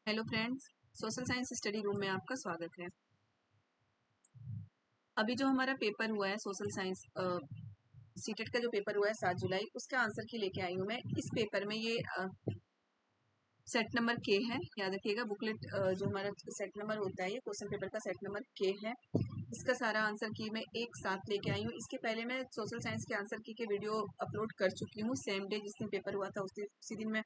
Hello friends, social science study room में आपका स्वागत है। अभी जो हमारा पेपर हुआ है सोशल साइंस सीटेट का जो पेपर हुआ है 7 जुलाई, उसका आंसर की लेके आई हूँ मैं। इस पेपर में ये सेट नंबर के है, याद रखिएगा। बुकलेट जो हमारा सेट नंबर होता है, ये क्वेश्चन पेपर का सेट नंबर के है। इसका सारा आंसर की मैं एक साथ लेके आई हूँ। इसके पहले मैं सोशल साइंस के आंसर की के वीडियो अपलोड कर चुकी हूँ। सेम डे जिस दिन पेपर हुआ था उसी दिन मैं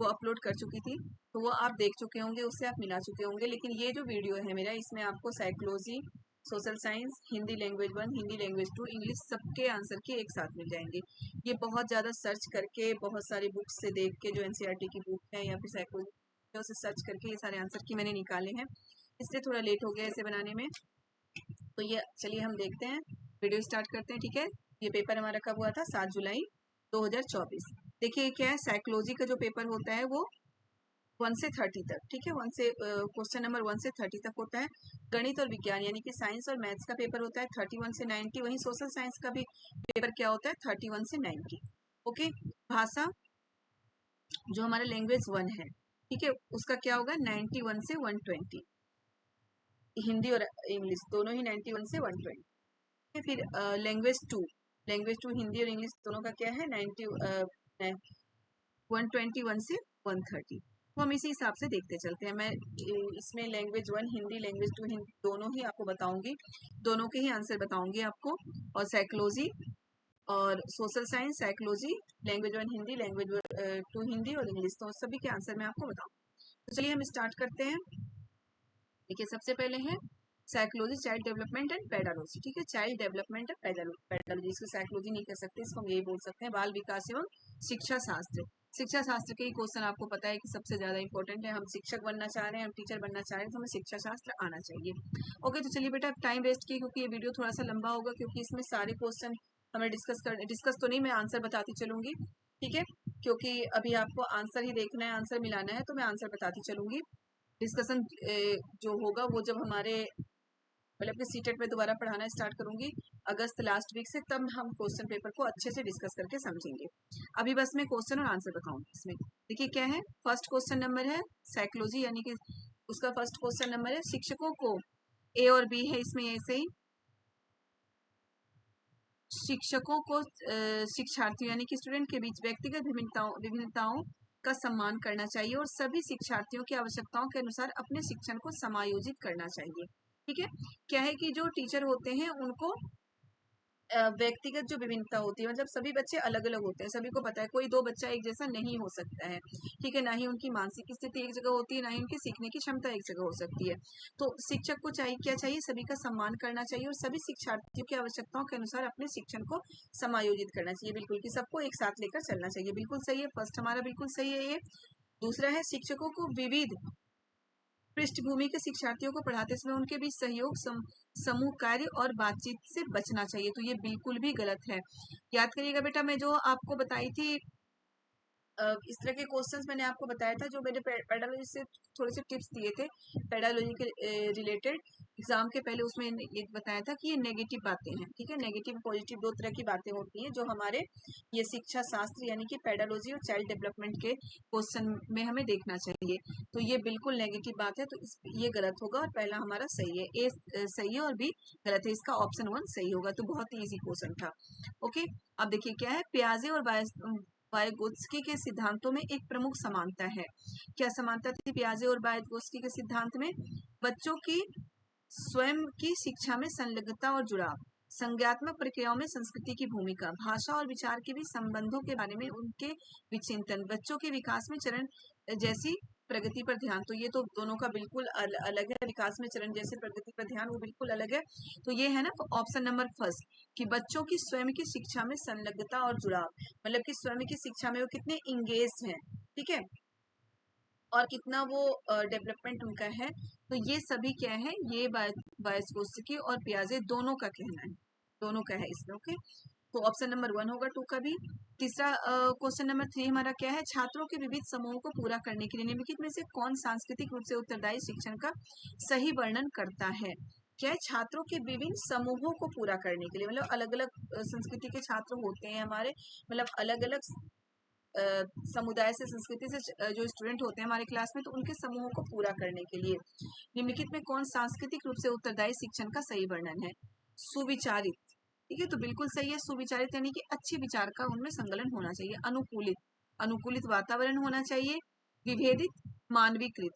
वो अपलोड कर चुकी थी, तो वो आप देख चुके होंगे, उससे आप मिला चुके होंगे। लेकिन ये जो वीडियो है मेरा, इसमें आपको psychology, social science, Hindi language 1, Hindi language 2, English, सबके आंसर के एक साथ मिल जाएंगे। ये बहुत ज़्यादा सर्च करके, बहुत सारी बुक्स से देख के, जो एनसीईआरटी की बुक है या फिर साइकोलॉजी से सर्च करके ये सारे आंसर की मैंने निकाले हैं। इसलिए थोड़ा लेट हो गया इसे बनाने में। तो ये चलिए हम देखते हैं, वीडियो स्टार्ट करते हैं। ठीक है, ये पेपर हमारा कब हुआ था? 7 जुलाई 2024। देखिए क्या है, साइकोलॉजी का जो पेपर होता है वो 1 से 30 तक, ठीक है, 1 से क्वेश्चन नंबर 1 से 30 तक होता है। गणित और विज्ञान यानी कि साइंस और मैथ्स का पेपर होता है 31 से 90। वहीं सोशल साइंस का भी पेपर क्या होता है? 31 से 90। ओके, भाषा जो हमारा लैंग्वेज 1 है, ठीक है, उसका क्या होगा? 91 से 120। हिंदी और इंग्लिश दोनों ही 91 से 120। फिर लैंग्वेज टू हिंदी और इंग्लिश दोनों का क्या है? 121 से 130। तो हम इसी हिसाब से देखते चलते हैं। मैं इसमें लैंग्वेज 1 हिंदी, लैंग्वेज 2 हिंदी दोनों ही आपको बताऊंगी, दोनों के ही आंसर बताऊंगी आपको। और साइकोलॉजी और social science, psychology, language 1 Hindi, language 2 Hindi और इंग्लिश, तो सभी के आंसर मैं आपको बताऊंगी। तो चलिए हम स्टार्ट करते हैं। देखिए सबसे पहले है psychology, child development and pedagogy. ठीक है, चाइल्ड डेवलपमेंट एंड पेडागोजी, इसको साइकोलॉजी नहीं कह सकते, इसको हम यही बोल सकते हैं बाल विकास एवं शिक्षा शास्त्र। शिक्षा शास्त्र के ही क्वेश्चन आपको पता है कि सबसे ज्यादा इंपॉर्टेंट है। हम शिक्षक बनना चाह रहे हैं, हम टीचर बनना चाह रहे हैं, तो हमें शिक्षा शास्त्र आना चाहिए। ओके, तो चलिए बेटा, टाइम वेस्ट किए क्योंकि ये वीडियो थोड़ा सा लंबा होगा, क्योंकि इसमें सारे क्वेश्चन हमें डिस्कस तो नहीं, मैं आंसर बताती चलूंगी। ठीक है, क्योंकि अभी आपको आंसर ही देखना है, आंसर मिलाना है, तो मैं आंसर बताती चलूंगी। डिस्कशन जो होगा वो जब हमारे मतलब कि सीटेट में दोबारा पढ़ाना स्टार्ट करूंगी अगस्त लास्ट वीक से, तब हम क्वेश्चन पेपर को अच्छे से डिस्कस करके समझेंगे। अभी बस मैं क्वेश्चन और आंसर बताऊंगी इसमें। देखिए क्या है, फर्स्ट क्वेश्चन नंबर है साइकोलॉजी, यानी कि उसका फर्स्ट क्वेश्चन नंबर है, शिक्षकों को, ए और बी है इसमें ऐसे ही, शिक्षकों को शिक्षार्थियों यानी कि स्टूडेंट के बीच व्यक्तिगत विभिन्नताओं का सम्मान करना चाहिए और सभी शिक्षार्थियों की आवश्यकताओं के अनुसार अपने शिक्षण को समायोजित करना चाहिए। ठीक है, क्या है कि जो टीचर होते हैं उनको व्यक्तिगत जो विभिन्नता होती है, मतलब सभी बच्चे अलग अलग होते हैं, सभी को पता है कोई दो बच्चा एक जैसा नहीं हो सकता है। ठीक है, ना ही उनकी मानसिक स्थिति एक जगह होती है, ना ही उनकी सीखने की क्षमता एक जगह हो सकती है। तो शिक्षक को चाहिए क्या? चाहिए सभी का सम्मान करना चाहिए और सभी शिक्षार्थियों की आवश्यकताओं के अनुसार अपने शिक्षण को समायोजित करना चाहिए। बिल्कुल, कि सबको एक साथ लेकर चलना चाहिए। बिल्कुल सही है, फर्स्ट हमारा बिल्कुल सही है ये। दूसरा है, शिक्षकों को विविध पृष्ठभूमि के शिक्षार्थियों को पढ़ाते समय उनके बीच सहयोग, समूह कार्य और बातचीत से बचना चाहिए। तो ये बिल्कुल भी गलत है। याद करिएगा बेटा, मैं जो आपको बताई थी इस तरह के क्वेश्चंस मैंने आपको बताया था, जो मैंने पेडालॉजी से थोड़े से टिप्स दिए थे पेडालॉजी के रिलेटेड एग्जाम के पहले, उसमें ये बताया था कि ये नेगेटिव बातें हैं। ठीक है, नेगेटिव पॉजिटिव दो तरह की बातें होती हैं जो हमारे ये शिक्षा शास्त्र यानी कि पेडालॉजी और चाइल्ड डेवलपमेंट के क्वेश्चन में हमें देखना चाहिए। तो ये बिल्कुल नेगेटिव बात है, तो ये गलत होगा और पहला हमारा सही है। ए सही है और बी गलत है, इसका ऑप्शन 1 सही होगा। तो बहुत ही ईजी क्वेश्चन था। ओके, अब देखिए क्या है, प्याजे और वायगोत्स्की के सिद्धांतों में एक प्रमुख समानता है। क्या समानता थी पियाजे और वायगोत्स्की के सिद्धांत में? बच्चों की स्वयं की शिक्षा में संलग्नता और जुड़ाव, संज्ञात्मक प्रक्रियाओं में संस्कृति की भूमिका, भाषा और विचार के बीच संबंधों के बारे में उनके विचिंतन, बच्चों के विकास में चरण जैसी प्रगति पर ध्यान। तो ये तो दोनों का बिल्कुल अलग है, विकास में चरण जैसे प्रगति पर ध्यान वो बिल्कुल अलग है। तो ये है ना ऑप्शन नंबर फर्स्ट, कि बच्चों की स्वयं की शिक्षा में संलग्नता और जुड़ाव, मतलब कि स्वयं की शिक्षा में वो कितने इंगेज हैं। ठीक है, और कितना वो डेवलपमेंट उनका है। तो ये सभी क्या है, ये वायगोत्स्की और पियाजे दोनों का कहना है, दोनों का है इसमें। ओके, तो ऑप्शन नंबर 1 होगा 2 का भी। तीसरा क्वेश्चन नंबर 3 हमारा क्या है, छात्रों के विविध समूहों को पूरा करने के लिए निम्नलिखित में से कौन सांस्कृतिक रूप से उत्तरदायी शिक्षण का सही वर्णन करता है? क्या है, छात्रों के विभिन्न समूहों को पूरा करने के लिए, मतलब अलग अलग संस्कृति के छात्र होते हैं हमारे, मतलब अलग अलग समुदाय से, संस्कृति से जो स्टूडेंट होते हैं हमारे क्लास में, तो उनके समूहों को पूरा करने के लिए निम्नलिखित में कौन सांस्कृतिक रूप से उत्तरदायी शिक्षण का सही वर्णन है? सुविचारित। ठीक है, तो बिल्कुल सही है। सुविचारित यानी कि अच्छी विचार का उनमें संकलन होना चाहिए। अनुकूलित, अनुकूलित वातावरण होना चाहिए। विभेदित, मानवीकृत।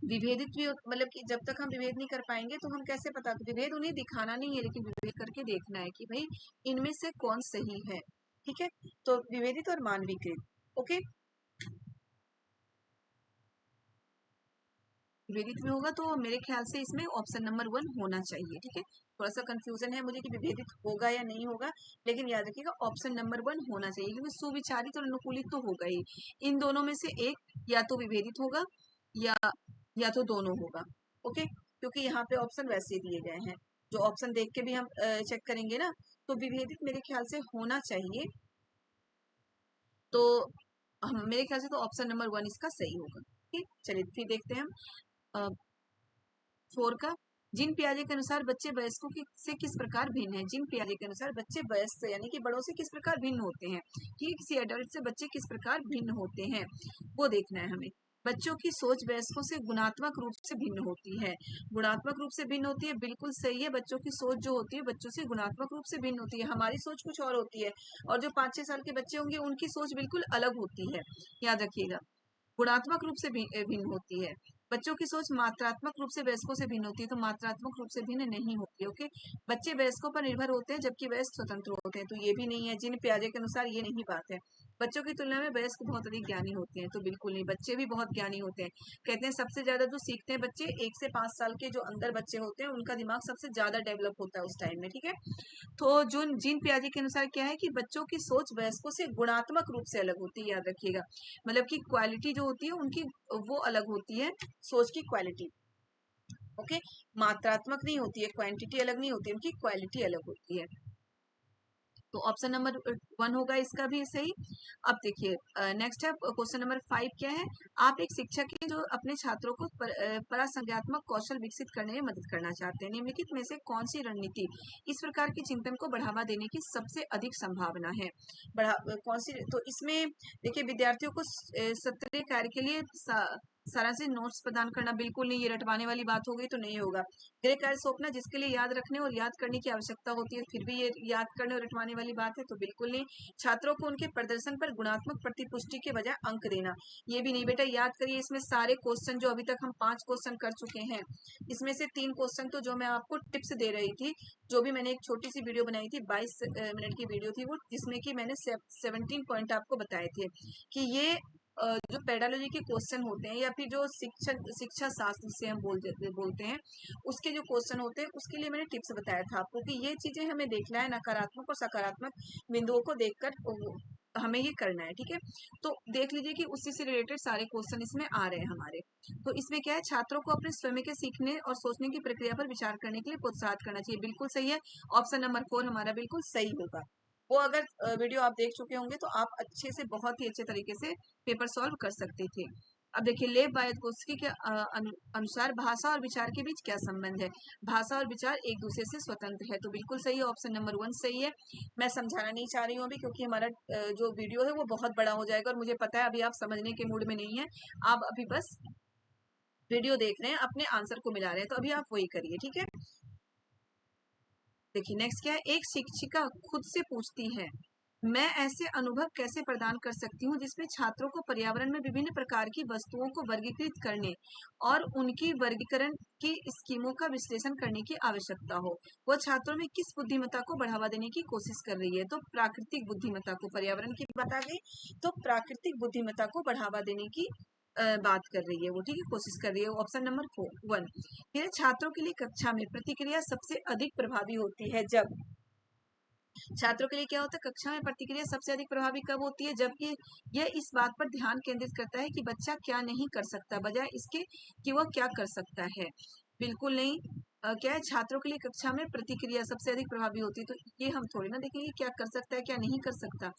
विभेदित भी मतलब कि जब तक हम विभेद नहीं कर पाएंगे तो हम कैसे पता, विभेद उन्हें दिखाना नहीं है लेकिन विभेद करके देखना है कि भाई इनमें से कौन सही है। ठीक है, तो विभेदित और मानवीकृत। ओके, विभेदित में होगा तो मेरे ख्याल से इसमें ऑप्शन नंबर 1 होना चाहिए। ठीक है, थोड़ा सा कंफ्यूजन है मुझे कि विभेदित होगा या नहीं होगा, लेकिन याद रखिएगा ऑप्शन नंबर 1 होना चाहिए, क्योंकि सुविचारित और अनुकूलित तो होगा ही। इन दोनों में से एक या तो विभेदित होगा या तो दोनों होगा। ओके, क्योंकि यहाँ पे ऑप्शन वैसे दिए गए हैं, जो ऑप्शन देख के भी हम चेक करेंगे ना, तो विभेदित मेरे ख्याल से होना चाहिए। तो हम मेरे ख्याल से तो ऑप्शन नंबर 1 इसका सही होगा। ठीक, चलिए फिर देखते हैं हम 4 का। जिन पियाजे के अनुसार बच्चे वयस्कों से किस प्रकार भिन्न है? जिन पियाजे के अनुसार बच्चे वयस्क से यानी कि बड़ों से किस प्रकार भिन्न होते हैं, ठीक है, किसी एडल्ट से बच्चे किस प्रकार भिन्न होते हैं वो देखना है हमें। बच्चों की सोच वयस्कों से गुणात्मक रूप से भिन्न होती है। गुणात्मक रूप से भिन्न होती है, बिल्कुल सही है। बच्चों की सोच जो होती है बच्चों से गुणात्मक रूप से भिन्न होती है। हमारी सोच कुछ और होती है और जो 5-6 साल के बच्चे होंगे उनकी सोच बिल्कुल अलग होती है, याद रखिएगा। गुणात्मक रूप से भिन्न होती है। बच्चों की सोच मात्रात्मक रूप से वयस्कों से भिन्न होती है, तो मात्रात्मक रूप से भिन्न नहीं होती है। ओके, बच्चे वयस्कों पर निर्भर होते हैं जबकि वयस्क स्वतंत्र होते हैं, तो ये भी नहीं है। जिन पियाजे के अनुसार ये नहीं बात है। बच्चों की तुलना में वयस्क बहुत अधिक ज्ञानी होते हैं, तो बिल्कुल नहीं, बच्चे भी बहुत ज्ञानी होते हैं। कहते हैं सबसे ज्यादा जो सीखते हैं बच्चे 1 से 5 साल के जो अंदर बच्चे होते हैं उनका दिमाग सबसे ज्यादा डेवलप होता है उस टाइम में। ठीक है, तो जो जीन पियाजे के अनुसार क्या है कि बच्चों की सोच वयस्कों से गुणात्मक रूप से अलग होती है, याद रखिएगा। मतलब कि क्वालिटी जो होती है उनकी वो अलग होती है, सोच की क्वालिटी। ओके, मात्रात्मक नहीं होती है, क्वांटिटी अलग नहीं होती है, उनकी क्वालिटी अलग होती है। तो ऑप्शन नंबर 1 होगा इसका भी सही। अब देखिए नेक्स्ट है क्वेश्चन नंबर 5 क्या है? आप एक शिक्षक हैं जो अपने छात्रों को परासंज्ञात्मक कौशल विकसित करने में मदद करना चाहते हैं। निम्नलिखित में से कौन सी रणनीति इस प्रकार के चिंतन को बढ़ावा देने की सबसे अधिक संभावना है? कौन सी? तो इसमें देखिए विद्यार्थियों को सत्रीय कार्य के लिए सारांशित नोट्स प्रदान करना, बिल्कुल नहीं, ये रटवाने वाली बात हो गई तो नहीं होगा। गृह कार्य सौंपना जिसके लिए याद रखने और याद करने की आवश्यकता होती है, फिर भी ये याद करने और रटवाने वाली बात है, तो बिल्कुल नहीं। छात्रों को उनके प्रदर्शन पर गुणात्मक प्रतिपुष्टि के बजाय अंक देना, ये भी नहीं। बेटा याद करिए, इसमें सारे क्वेश्चन जो अभी तक हम 5 क्वेश्चन कर चुके हैं, इसमें से 3 क्वेश्चन तो जो मैं आपको टिप्स दे रही थी, जो भी मैंने एक छोटी सी वीडियो बनाई थी, 22 मिनट की वीडियो थी वो, जिसमें कि मैंने 17 पॉइंट आपको बताए थे कि ये जो पेडालॉजी के क्वेश्चन होते हैं या फिर जो शिक्षा शास्त्र से हम बोलते हैं उसके जो क्वेश्चन होते हैं, उसके लिए मैंने टिप्स बताया था आपको कि ये चीजें हमें देखना है, नकारात्मक और सकारात्मक बिंदुओं को देखकर हमें ये करना है। ठीक है, तो देख लीजिए कि उसी से रिलेटेड सारे क्वेश्चन इसमें आ रहे हैं हमारे। तो इसमें क्या है, छात्रों को अपने स्वयं के सीखने और सोचने की प्रक्रिया पर विचार करने के लिए प्रोत्साहित करना चाहिए, बिल्कुल सही है। ऑप्शन नंबर 4 हमारा बिल्कुल सही होगा। वो अगर वीडियो आप देख चुके होंगे तो आप अच्छे से, बहुत ही अच्छे तरीके से पेपर सॉल्व कर सकते थे। अब देखिए लेव वायकोव्स्की के अनुसार भाषा और विचार के बीच क्या संबंध है? भाषा और विचार एक दूसरे से स्वतंत्र है, तो बिल्कुल सही है, ऑप्शन नंबर 1 सही है। मैं समझाना नहीं चाह रही हूँ अभी, क्योंकि हमारा जो वीडियो है वो बहुत बड़ा हो जाएगा और मुझे पता है अभी आप समझने के मूड में नहीं है, आप अभी बस वीडियो देख रहे हैं, अपने आंसर को मिला रहे हैं, तो अभी आप वही करिए। ठीक है, देखिए नेक्स्ट क्या है, एक शिक्षिका खुद से पूछती है मैं ऐसे अनुभव कैसे प्रदान कर सकती हूँ जिसमें छात्रों को पर्यावरण में विभिन्न प्रकार की वस्तुओं को वर्गीकृत करने और उनकी वर्गीकरण की स्कीमों का विश्लेषण करने की आवश्यकता हो। वह छात्रों में किस बुद्धिमत्ता को बढ़ावा देने की कोशिश कर रही है? तो प्राकृतिक बुद्धिमत्ता को, पर्यावरण की बात आ गई तो प्राकृतिक बुद्धिमत्ता को बढ़ावा देने की बात कर रही है वो। ठीक है, कोशिश कर रही है। Option number 1। फिर छात्रों के लिए कक्षा में प्रतिक्रिया सबसे अधिक प्रभावी होती है जब, छात्रों के लिए क्या होता है, कक्षा में प्रतिक्रिया सबसे अधिक प्रभावी कब होती है? जबकि यह इस बात पर ध्यान केंद्रित करता है कि बच्चा क्या नहीं कर सकता, बजाय इसके कि वह क्या कर सकता है। बिल्कुल नहीं। क्या है, छात्रों के लिए कक्षा में प्रतिक्रिया सबसे अधिक प्रभावी होती है, तो ये हम थोड़ी ना देखेंगे क्या कर सकता है क्या नहीं कर सकता।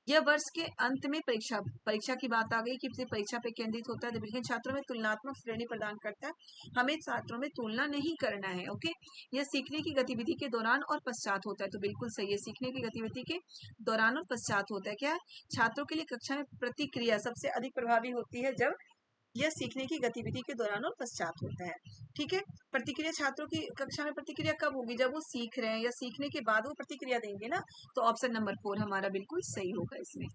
यह वर्ष के अंत में परीक्षा की बात आ गई कि सिर्फ परीक्षा पे केंद्रित होता है, लेकिन छात्रों में तुलनात्मक श्रेणी प्रदान करता है। हमें छात्रों में तुलना नहीं करना है। ओके, यह सीखने की गतिविधि के दौरान और पश्चात होता है, तो बिल्कुल सही है, सीखने की गतिविधि के दौरान और पश्चात होता है। क्या छात्रों के लिए कक्षा में प्रतिक्रिया सबसे अधिक प्रभावी होती है जब यह सीखने की गतिविधि के दौरान और पश्चात होता है। ठीक है, प्रतिक्रिया छात्रों की कक्षा में प्रतिक्रिया कब होगी? जब वो सीख रहे हैं या सीखने के बाद वो प्रतिक्रिया देंगे ना, तो ऑप्शन नंबर 4 हमारा बिल्कुल सही होगा इसमें।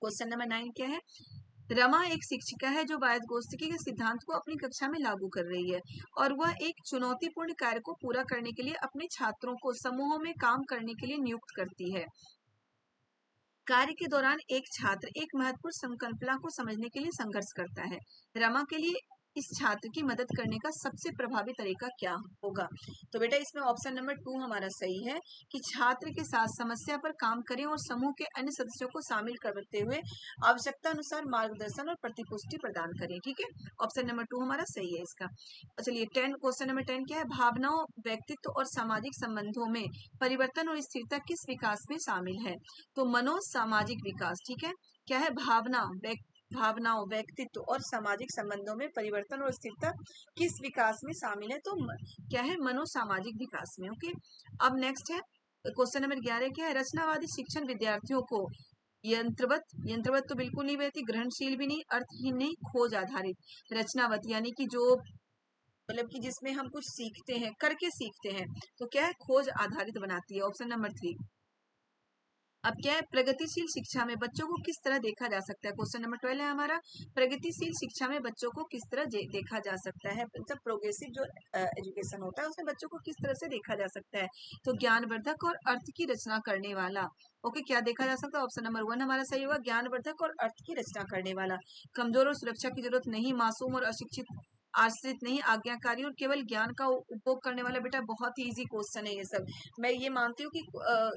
क्वेश्चन नंबर 9 क्या है? रमा एक शिक्षिका है जो वायदगोस्तिकी के सिद्धांत को अपनी कक्षा में लागू कर रही है और वह एक चुनौतीपूर्ण कार्य को पूरा करने के लिए अपने छात्रों को समूहों में काम करने के लिए नियुक्त करती है। कार्य के दौरान एक छात्र एक महत्वपूर्ण संकल्पना को समझने के लिए संघर्ष करता है। रमा के लिए इस छात्र की मदद करने का सबसे प्रभावी तरीका क्या होगा? तो बेटा इसमें ऑप्शन नंबर 2 हमारा सही है कि छात्र के साथ समस्या पर काम करें और समूह के अन्य सदस्यों को शामिल करते हुए आवश्यकता अनुसार मार्गदर्शन और प्रतिपुष्टि प्रदान करें। ठीक है, ऑप्शन नंबर 2 हमारा सही है इसका। चलिए क्वेश्चन नंबर 10 क्या है? भावनाओं, व्यक्तित्व और सामाजिक संबंधों में परिवर्तन और स्थिरता किस विकास में शामिल है? तो मनोसामाजिक विकास। ठीक है, क्या है? भावनाओं, व्यक्तित्व और सामाजिक संबंधों में परिवर्तन और स्थिरता किस विकास में शामिल है? तो क्या है? मनोसामाजिक विकास में। ओके, अब नेक्स्ट है क्वेश्चन नंबर 11 क्या है? रचनावादी शिक्षण विद्यार्थियों को यंत्रवत तो बिल्कुल नहीं बहती, ग्रहणशील भी नहीं, अर्थहीन नहीं, खोज आधारित। रचनावत यानी कि जो मतलब कि जिसमें हम कुछ सीखते हैं, करके सीखते हैं, तो क्या है? खोज आधारित बनाती है, ऑप्शन नंबर 3। अब क्या है? प्रगतिशील शिक्षा में बच्चों को किस तरह देखा जा सकता है? क्वेश्चन नंबर 12 है हमारा, प्रगतिशील शिक्षा में बच्चों को किस तरह देखा जा सकता है? मतलब प्रोग्रेसिव जो एजुकेशन होता है उसमें बच्चों को किस तरह से देखा जा सकता है? तो ज्ञानवर्धक और अर्थ की रचना करने वाला। ओके, क्या देखा जा सकता है? ऑप्शन नंबर 1 हमारा सही होगा, ज्ञानवर्धक और अर्थ की रचना करने वाला। कमजोर और सुरक्षा की जरूरत नहीं, मासूम और अशिक्षित, आश्रित नहीं, आज्ञाकारी और केवल ज्ञान का उपभोग करने वाला। बेटा बहुत ही इजी क्वेश्चन है ये सब। मैं ये मानती हूँ कि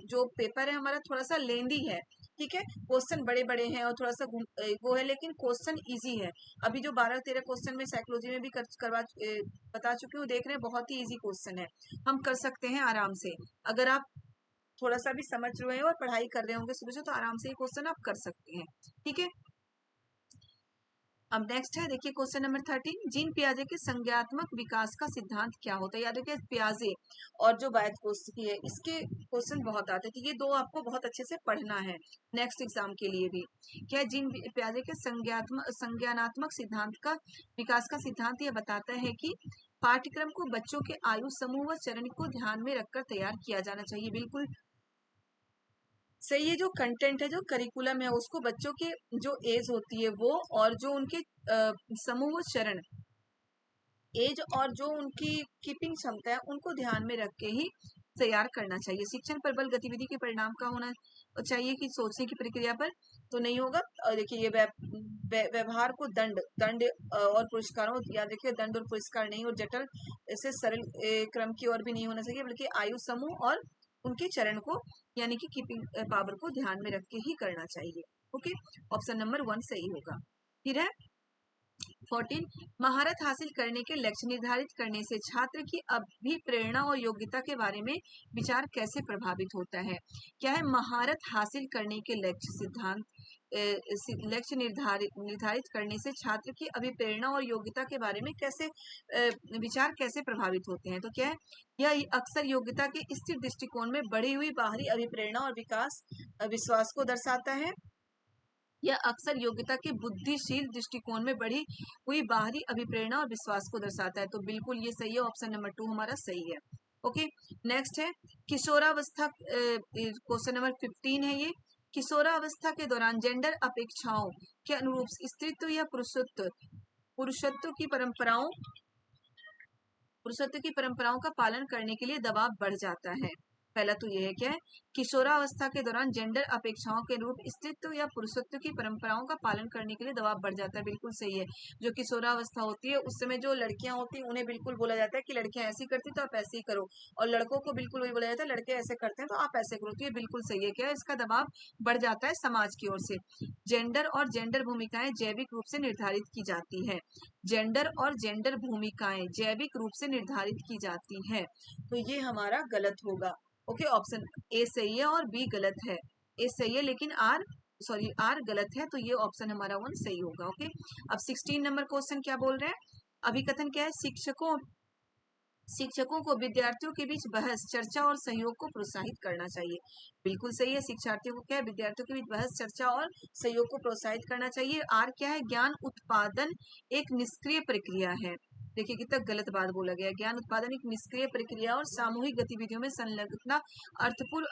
जो पेपर है हमारा थोड़ा सा लेंदी है, ठीक है, क्वेश्चन बड़े बड़े हैं और थोड़ा सा वो है, लेकिन क्वेश्चन इजी है। अभी जो 12-13 क्वेश्चन में साइकोलॉजी में भी बता चुकी हूँ, देख रहे हैं, बहुत ही इजी क्वेश्चन है, हम कर सकते हैं आराम से। अगर आप थोड़ा सा भी समझ रहे हो और पढ़ाई कर रहे होंगे सुबह से, तो आराम से ये क्वेश्चन आप कर सकते हैं। ठीक है, अब नेक्स्ट है, देखिए क्वेश्चन नंबर 13, जीन पियाजे के संज्ञात्मक विकास का सिद्धांत क्या होता है? याद रखिए पियाजे और जो वायतकोस्की है, इसके क्वेश्चन बहुत आते हैं, तो ये दो आपको बहुत अच्छे से पढ़ना है नेक्स्ट एग्जाम के लिए भी। क्या जीन पियाजे के संज्ञानात्मक सिद्धांत का विकास का सिद्धांत यह बताता है कि पाठ्यक्रम को बच्चों के आयु समूह व चरण को ध्यान में रखकर तैयार किया जाना चाहिए। बिल्कुल सही है, जो कंटेंट है, जो करिकुलम है, उसको बच्चों के जो एज होती है वो, और जो उनके समूह चरण एज और जो उनकी कीपिंग क्षमता है, उनको ध्यान में रख के ही तैयार करना चाहिए। शिक्षण पर बल गतिविधि के परिणाम का होना चाहिए कि सोचने की प्रक्रिया पर तो नहीं होगा। और देखिए ये व्यवहार को दंड और पुरस्कारों, याद देखिए दंड और पुरस्कार नहीं, और जटिल ऐसे सरल क्रम की ओर भी नहीं होना चाहिए, बल्कि आयु समूह और उनके चरण को यानी कि कीपिंग पावर को ध्यान में रख के ही करना चाहिए। ओके, ऑप्शन नंबर 1 सही होगा। फिर है 14, महारत हासिल करने के लक्ष्य निर्धारित करने से छात्र की अभिप्रेरणा और योग्यता के बारे में विचार कैसे प्रभावित होता है? क्या है? महारत हासिल करने के लक्ष्य निर्धारित करने से छात्र की अभिप्रेरणा और योग्यता के बारे में कैसे विचार कैसे प्रभावित होते हैं? तो क्या है? यह अक्सर योग्यता के स्थिर दृष्टिकोण में बढ़ी हुई बाहरी अभिप्रेरणा और विश्वास को दर्शाता है। यह अक्सर योग्यता के बुद्धिशील दृष्टिकोण में बढ़ी हुई बाहरी अभिप्रेरणा और विश्वास को दर्शाता है। तो बिल्कुल ये सही है, ऑप्शन नंबर 2 हमारा सही है। ओके, नेक्स्ट है किशोरावस्था, क्वेश्चन नंबर 15 है ये। किशोरावस्था के दौरान जेंडर अपेक्षाओं के अनुरूप स्त्रीत्व या पुरुषत्व की परंपराओं का पालन करने के लिए दबाव बढ़ जाता है। पहला तो यह है, क्या है? किशोरावस्था के दौरान जेंडर अपेक्षाओं के अनुरूप स्त्रीत्व या पुरुषत्व की परंपराओं का पालन करने के लिए दबाव बढ़ जाता है। बिल्कुल सही है, जो किशोरावस्था होती है उस समय जो लड़कियां होती हैं उन्हें बिल्कुल बोला जाता है कि लड़कियां ऐसी करती तो आप ऐसे ही करो, और लड़कों को बिल्कुल वही बोला जाता है लड़के ऐसे करते हैं तो आप ऐसे करो। तो ये बिल्कुल सही है, क्या है? इसका दबाव बढ़ जाता है समाज की ओर से। जेंडर और जेंडर भूमिकाएं जैविक रूप से निर्धारित की जाती है। जेंडर और जेंडर भूमिकाएं जैविक रूप से निर्धारित की जाती है, तो ये हमारा गलत होगा। ओके, ऑप्शन ए सही है और बी गलत है। ए सही है, लेकिन आर गलत है, तो ये ऑप्शन हमारा 1 सही होगा। ओके, अब 16 नंबर क्वेश्चन क्या बोल रहे हैं, अभिकथन क्या है, शिक्षकों को विद्यार्थियों के बीच बहस, चर्चा और सहयोग को प्रोत्साहित करना चाहिए। बिल्कुल सही है, शिक्षार्थियों को क्या है, विद्यार्थियों के बीच बहस, चर्चा और सहयोग को प्रोत्साहित करना चाहिए। आर क्या है, ज्ञान उत्पादन एक निष्क्रिय प्रक्रिया है। देखिए कितना गलत बात बोला गया, ज्ञान उत्पादन एक निष्क्रिय प्रक्रिया और सामूहिक गतिविधियों में संलग्नता अर्थपूर्ण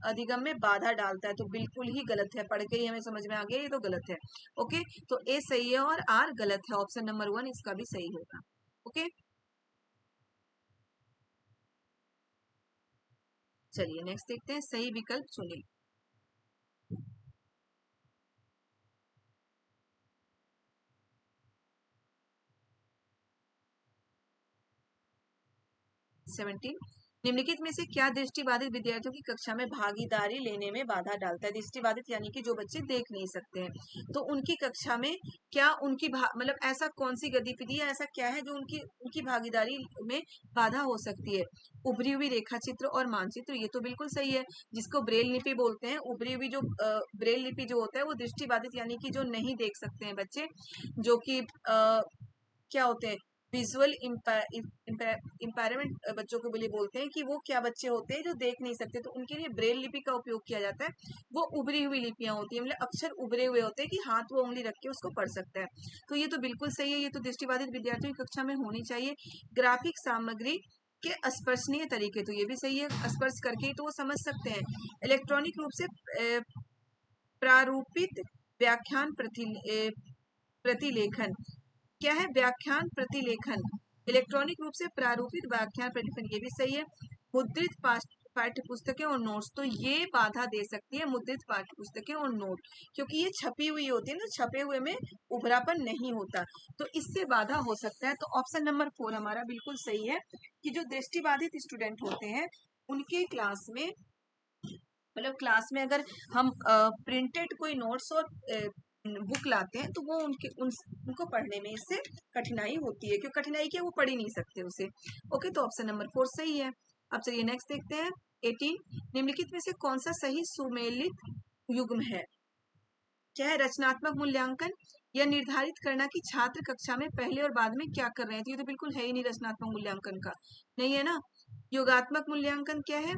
अधिगम में बाधा डालता है। तो बिल्कुल ही गलत है, पढ़ के ही हमें समझ में आ गया ये तो गलत है। ओके, तो ए सही है और आर गलत है, ऑप्शन नंबर 1 इसका भी सही होगा। ओके, चलिए नेक्स्ट देखते हैं, सही विकल्प चुनें। 17 निम्नलिखित में से क्या दृष्टिबाधित विद्यार्थियों की कक्षा में भागीदारी लेने में बाधा डालता है। दृष्टिबाधित यानी कि जो बच्चे देख नहीं सकते हैं, तो उनकी कक्षा में क्या उनकी मतलब ऐसा कौन सी गतिविधि या ऐसा क्या है जो उनकी उनकी भागीदारी में बाधा हो सकती है। उभरी हुई रेखा चित्र और मानचित्र, ये तो बिल्कुल सही है, जिसको ब्रेल लिपि बोलते हैं। उभरी हुई जो ब्रेल लिपि जो होता है वो दृष्टिबाधित यानी कि जो नहीं देख सकते हैं बच्चे, जो कि क्या होते हैं, विजुअल इम्पेयरमेंट बच्चों को लिए बोलते हैं, कि वो क्या बच्चे होते हैं जो देख नहीं सकते, तो उनके लिए ब्रेल लिपि का उपयोग किया जाता है। वो उभरी हुई लिपियां होती है, मतलब अक्षर उभरे हुए होते हैं कि हाथ वो उंगली रख के उसको पढ़ सकता है। तो ये तो बिल्कुल सही है, ये तो दृष्टिबाधित विद्यार्थियों की कक्षा में होनी चाहिए। ग्राफिक सामग्री के स्पर्शनीय तरीके, तो ये भी सही है, स्पर्श करके ही तो वो समझ सकते हैं। इलेक्ट्रॉनिक रूप से प्रारूपित व्याख्यान प्रतिलेखन, क्या है, व्याख्यान प्रतिलेखन, इलेक्ट्रॉनिक रूप से प्रारूपित व्याख्यान प्रतिलेखन, ये भी सही है। मुद्रित पाठ्य पुस्तकें और नोट्स, तो ये बाधा दे सकती है मुद्रित पाठ्य पुस्तकें और नोट, क्योंकि ये छपी हुई होती है ना, छपे हुए में उभरापन नहीं होता, तो इससे बाधा हो सकता है। तो ऑप्शन नंबर 4 हमारा बिल्कुल सही है, कि जो दृष्टिबाधित स्टूडेंट होते हैं उनके क्लास में, मतलब क्लास में अगर हम प्रिंटेड कोई नोट्स और बुक लाते हैं, तो वो उनको पढ़ने में इससे कठिनाई होती है, क्योंकि कठिनाई क्या, वो पढ़ ही नहीं सकते उसे। ओके, तो ऑप्शन नंबर 4 सही है। अब चलिए नेक्स्ट देखते हैं, 18 निम्नलिखित में से कौन सा सही सुमेलित युग्म है। क्या है, रचनात्मक मूल्यांकन, या निर्धारित करना कि छात्र कक्षा में पहले और बाद में क्या कर रहे हैं, तो ये तो बिल्कुल है ही नहीं, रचनात्मक मूल्यांकन का नहीं है ना। योगात्मक मूल्यांकन क्या है,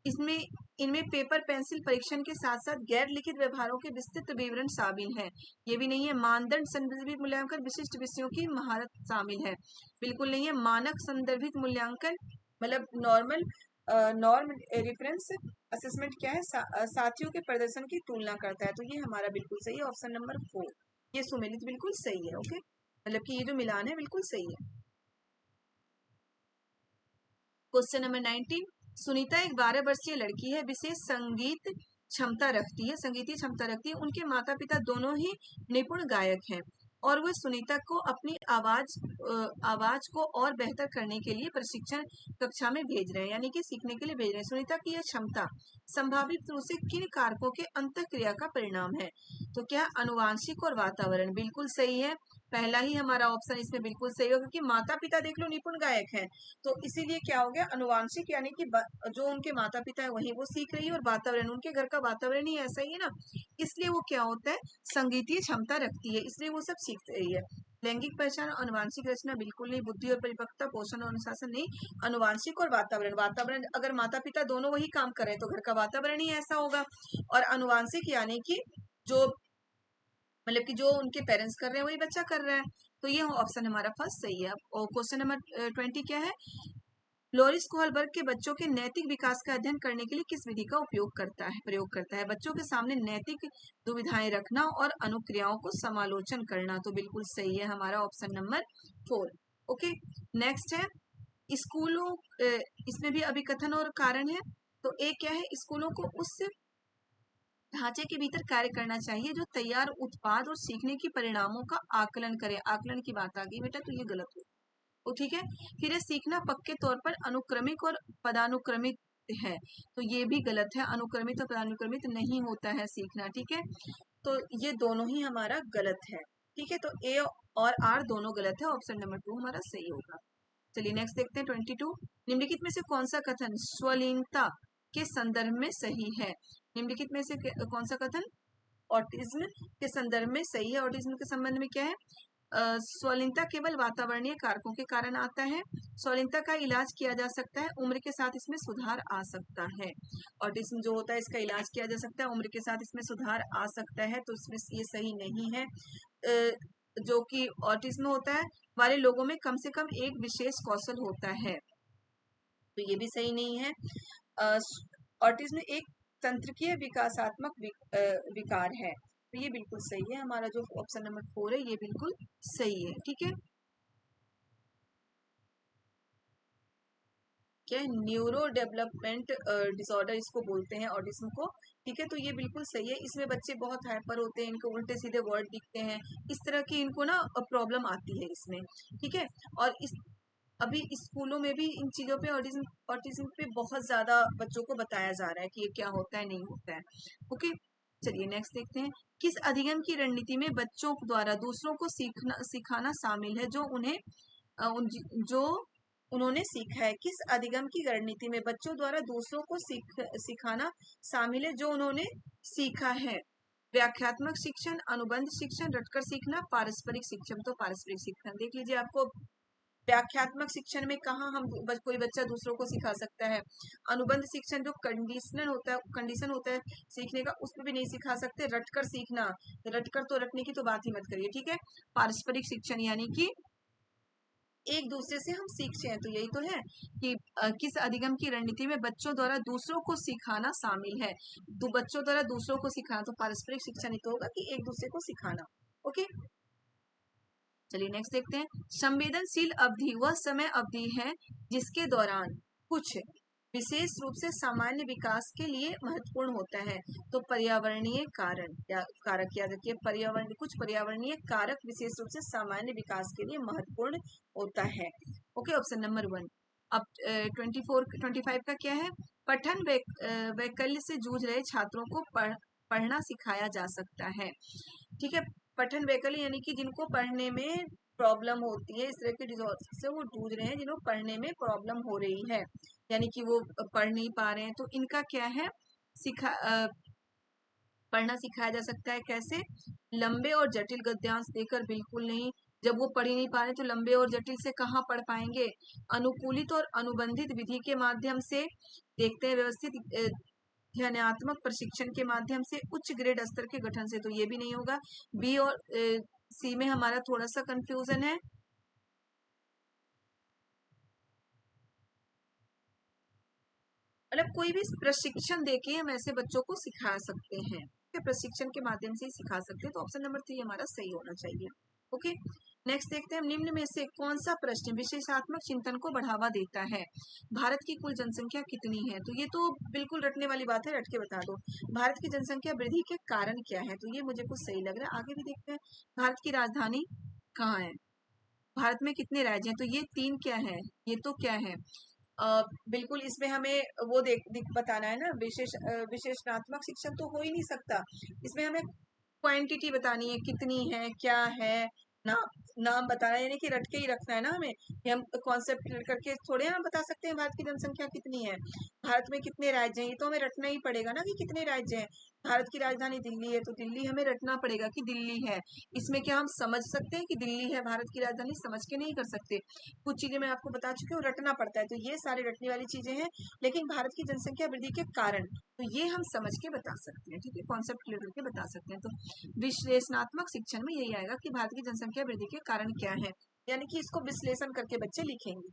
इसमें इनमें पेपर पेंसिल परीक्षण के साथ साथ गैर लिखित व्यवहारों के विस्तृत विवरण शामिल है, ये भी नहीं है। मानदंड संदर्भित मूल्यांकन, विशिष्ट विषयों की महारत शामिल है, बिल्कुल नहीं है। मानक संदर्भित मूल्यांकन मतलब नॉर्म रेफरेंस असेसमेंट क्या है, साथियों के प्रदर्शन की तुलना करता है, तो ये हमारा बिल्कुल सही है, ऑप्शन नंबर 4, ये सुमेलित बिल्कुल सही है। ओके, मतलब कि ये जो मिलान है बिल्कुल सही है। क्वेश्चन नंबर 19 सुनीता एक 12 वर्षीय लड़की है, विशेष संगीतीय क्षमता रखती है। उनके माता पिता दोनों ही निपुण गायक हैं, और वह सुनीता को अपनी आवाज को और बेहतर करने के लिए प्रशिक्षण कक्षा में भेज रहे हैं, यानी कि सीखने के लिए भेज रहे हैं। सुनीता की यह क्षमता संभावित रूप से किन कारकों के अंतःक्रिया का परिणाम है, तो क्या अनुवांशिक और वातावरण, बिल्कुल सही है, पहला ही हमारा ऑप्शन इसमें बिल्कुल सही होगा, क्योंकि माता पिता देख लो निपुण गायक हैं, तो इसीलिए क्या हो गया, अनुवांशिक यानी कि जो उनके माता पिता है वही वो सीख रही है, और वातावरण उनके घर का वातावरण ही ऐसा ही है ना, इसलिए वो क्या होता है, संगीतीय क्षमता रखती है, इसलिए वो सब सीख रही है। लैंगिक पहचान और अनुवांशिक रचना बिल्कुल नहीं, बुद्धि और परिपक्वता, पोषण और अनुशासन नहीं, अनुवांशिक और वातावरण अगर माता पिता दोनों वही काम कर रहे हैं तो घर का वातावरण ही ऐसा होगा, और अनुवांशिक यानी कि जो मतलब कि जो उनके पेरेंट्स कर रहे हैं वही बच्चा कर रहा है, तो ये ऑप्शन हमारा फर्स्ट सही है। और क्वेश्चन नंबर 20 क्या है, लोरिस कोहलबर्ग के बच्चों के नैतिक विकास का अध्ययन करने के लिए किस विधि का प्रयोग करता है। बच्चों के सामने नैतिक दुविधाएं रखना और अनुक्रियाओं को समालोचन करना, तो बिल्कुल सही है हमारा ऑप्शन नंबर 4। ओके, नेक्स्ट है स्कूलों, इसमें भी अभिकथन और कारण है, तो एक क्या है, स्कूलों को उस ढांचे के भीतर कार्य करना चाहिए जो तैयार उत्पाद और सीखने के परिणामों का आकलन करे। आकलन की बात आ गई बेटा, तो ये गलत हो, तो ठीक है। फिर ये सीखना पक्के तौर पर अनुक्रमिक और पदानुक्रमित है, तो ये भी गलत है, अनुक्रमित और पदानुक्रमित नहीं होता है सीखना, ठीक है। तो ये दोनों ही हमारा गलत है, ठीक है, तो ए और आर दोनों गलत है, ऑप्शन नंबर 2 हमारा सही होगा। चलिए नेक्स्ट देखते हैं 22 निम्नलिखित में से कौन सा कथन स्वलीनता के संदर्भ में सही है। निम्नलिखित में से कौन सा कथन ऑटिज्म के संदर्भ में सही है? ऑटिज्म के संबंध में क्या है? स्वलिनता केवल वातावरणीय कारकों के कारण आता है। स्वलिनता का इलाज किया जा सकता है, उम्र के साथ इसमें सुधार आ सकता है। ऑटिज्म जो होता है इसका इलाज किया जा सकता है, उम्र के साथ इसमें सुधार आ सकता है, तो इसमें ये सही नहीं है। जो कि ऑटिज्म होता है वाले लोगों में कम से कम एक विशेष कौशल होता है, तो ये भी सही नहीं है। ऑटिज्म एक तंत्रिकीय विकासात्मक विकार है, तो ये बिल्कुल सही है। हमारा जो ऑप्शन नंबर 4 है ये बिल्कुल सही है। ठीक है, क्या न्यूरो डेवलपमेंट डिसऑर्डर इसको बोलते हैं ऑटिज्म को। ठीक है, तो ये बिल्कुल सही है। इसमें बच्चे बहुत हाइपर होते हैं, इनको उल्टे सीधे वर्ड दिखते हैं, इस तरह की इनको ना प्रॉब्लम आती है इसमें। ठीक है, और इस अभी स्कूलों में भी इन चीजों पे ऑटिज्म पे बहुत ज्यादा बच्चों को बताया जा रहा है कि ये क्या होता है, नहीं होता है। ओके, चलिए नेक्स्ट देखते हैं। किस अधिगम की रणनीति में बच्चों द्वारा दूसरों को सिखाना शामिल है जो उन्हें जो उन्होंने सीखा है? किस अधिगम की रणनीति में बच्चों द्वारा दूसरों को सिखाना शामिल है जो उन्होंने सीखा है? व्याख्यात्मक शिक्षण, अनुबंध शिक्षण, रटकर सीखना, पारस्परिक शिक्षण। तो पारस्परिक शिक्षण देख लीजिए, आपको व्याख्यात्मक शिक्षण में कहाँ हम कोई बच्चा दूसरों को सिखा सकता है? अनुबंध शिक्षण जो कंडीशन होता है सीखने का, उसमें भी नहीं सिखा सकते। रटकर सीखना, रटकर तो रटने की तो बात ही मत करिए। ठीक है, पारस्परिक शिक्षण यानी कि एक दूसरे से हम सीखते हैं, तो यही तो है कि किस अधिगम की रणनीति में बच्चों द्वारा दूसरों को सिखाना शामिल है। तो बच्चों द्वारा दूसरों को सिखाना, तो पारस्परिक शिक्षण ही तो होगा कि एक दूसरे को सिखाना। ओके, चलिए नेक्स्ट देखते हैं। संवेदनशील अवधि वह समय अवधि है जिसके दौरान कुछ विशेष रूप से सामान्य विकास के लिए महत्वपूर्ण होता है। तो पर्यावरणीय कारण या कारक याद रखिए, कुछ पर्यावरणीय कारक विशेष रूप से सामान्य विकास के लिए महत्वपूर्ण होता है। Okay, option number 1। अब 25 का क्या है? पठन वैकल्य से जूझ रहे छात्रों को पढ़ना सिखाया जा सकता है। ठीक है, पठन वैकल्य यानी कि जिनको पढ़ने में प्रॉब्लम होती है, इस तरह के डिसऑर्डर से वो जूझ रहे हैं, जिनको पढ़ने में प्रॉब्लम हो रही है, यानी कि वो पढ़ नहीं पा रहे हैं, तो इनका क्या है? पढ़ना सिखाया जा सकता है। कैसे? लंबे और जटिल गद्यांश देकर बिल्कुल नहीं। जब वो पढ़ ही नहीं पा रहे तो लंबे और जटिल से कहाँ पढ़ पाएंगे? अनुकूलित और अनुबंधित विधि के माध्यम से देखते हैं, व्यवस्थित ध्यानात्मक प्रशिक्षण के माध्यम से, उच्च ग्रेड स्तर के गठन से, तो ये भी नहीं होगा। बी और सी में हमारा थोड़ा सा कंफ्यूजन है। मतलब कोई भी प्रशिक्षण देके हम ऐसे बच्चों को सिखा सकते हैं, प्रशिक्षण के माध्यम से ही सिखा सकते हैं, तो ऑप्शन नंबर 3 हमारा सही होना चाहिए। ओके, नेक्स्ट देखते हैं। निम्न में से कौन सा प्रश्न विशेषात्मक चिंतन को बढ़ावा देता है? भारत की कुल जनसंख्या कितनी है? तो ये तो बिल्कुल रटने वाली बात है, रट के बता दो। भारत की जनसंख्या वृद्धि के कारण क्या है? तो ये मुझे कुछ सही लग रहा है। आगे भी देखते हैं। भारत की राजधानी कहाँ है? भारत में कितने राज्य हैं? तो ये 3 क्या है? ये तो क्या है? बिल्कुल इसमें हमें वो बताना है ना, विशेषणात्मक शिक्षण तो हो ही नहीं सकता। इसमें हमें क्वांटिटी बतानी है, कितनी है, क्या है, नाम बताना है, यानी कि रट के ही रखना है ना हमें, कि हम कॉन्सेप्ट करके थोड़े हम बता सकते हैं भारत की जनसंख्या कितनी है। भारत में कितने राज्य हैं, ये तो हमें रटना ही पड़ेगा ना कि कितने राज्य हैं। भारत की राजधानी दिल्ली है, तो दिल्ली हमें रटना पड़ेगा कि दिल्ली है। इसमें क्या हम समझ सकते हैं कि दिल्ली है भारत की राजधानी? समझ के नहीं कर सकते। कुछ चीजें मैं आपको बता चुकी हूँ, रटना पड़ता है, तो ये सारे रटने वाली चीजें हैं। लेकिन भारत की जनसंख्या वृद्धि के कारण, तो ये हम समझ के बता सकते हैं। ठीक है, कॉन्सेप्ट क्लियर करके बता सकते हैं। तो विश्लेषणात्मक शिक्षण में यही आएगा कि भारत की जनसंख्या वृद्धि के कारण क्या है, यानी कि इसको विश्लेषण करके बच्चे लिखेंगे।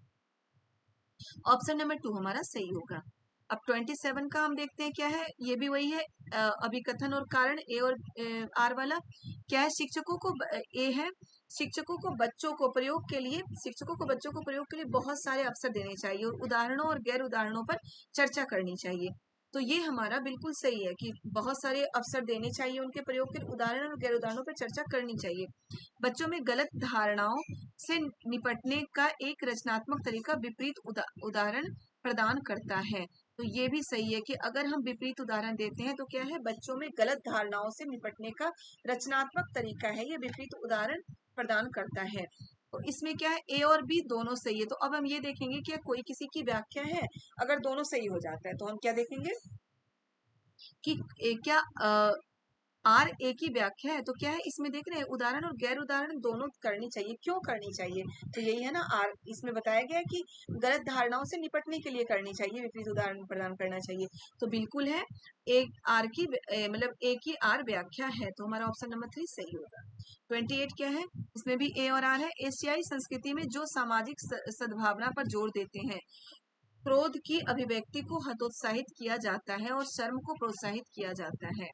ऑप्शन नंबर 2 हमारा सही होगा। अब 27 का हम देखते हैं क्या है। ये भी वही है, अभिकथन और कारण, ए और आर वाला। क्या है? ए है, शिक्षकों को बच्चों को प्रयोग के लिए बहुत सारे अवसर देने चाहिए और उदाहरणों और गैर उदाहरणों पर चर्चा करनी चाहिए। तो ये हमारा बिल्कुल सही है कि बहुत सारे अवसर देने चाहिए, उनके प्रयोग के उदाहरण और गैर उदाहरणों पर चर्चा करनी चाहिए। बच्चों में गलत धारणाओं से निपटने का एक रचनात्मक तरीका विपरीत उदाहरण प्रदान करता है। तो ये भी सही है कि अगर हम विपरीत उदाहरण देते हैं तो क्या है, बच्चों में गलत धारणाओं से निपटने का रचनात्मक तरीका है, ये विपरीत उदाहरण प्रदान करता है। तो इसमें क्या है, ए और बी दोनों सही है। तो अब हम ये देखेंगे कि कोई किसी की व्याख्या है, अगर दोनों सही हो जाता है तो हम क्या देखेंगे, कि क्या आर ए की व्याख्या है, तो क्या है इसमें देख रहे हैं उदाहरण और गैर उदाहरण दोनों करनी चाहिए। क्यों करनी चाहिए? तो यही है ना, आर इसमें बताया गया है कि गलत धारणाओं से निपटने के लिए करनी चाहिए, विपरीत उदाहरण प्रदान करना चाहिए। तो बिल्कुल है, एक आर की मतलब ए की आर व्याख्या है, तो हमारा ऑप्शन नंबर 3 सही होगा। 28 क्या है? इसमें भी ए और आर है। एशियाई संस्कृति में जो सामाजिक सद्भावना पर जोर देते हैं, क्रोध की अभिव्यक्ति को हतोत्साहित किया जाता है और शर्म को प्रोत्साहित किया जाता है।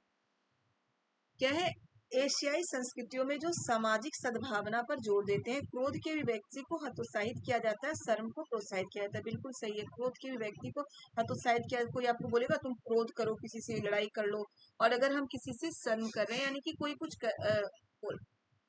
क्या है? एशियाई संस्कृतियों में जो सामाजिक सद्भावना पर जोर देते हैं, क्रोध के अभिव्यक्ति को हतोत्साहित किया जाता है, शर्म को प्रोत्साहित किया जाता है। बिल्कुल सही है, क्रोध के अभिव्यक्ति को हतोत्साहित किया। कोई आपको बोलेगा तुम क्रोध करो, किसी से लड़ाई कर लो, और अगर हम किसी से शर्म कर रहे हैं यानी कि कोई कुछ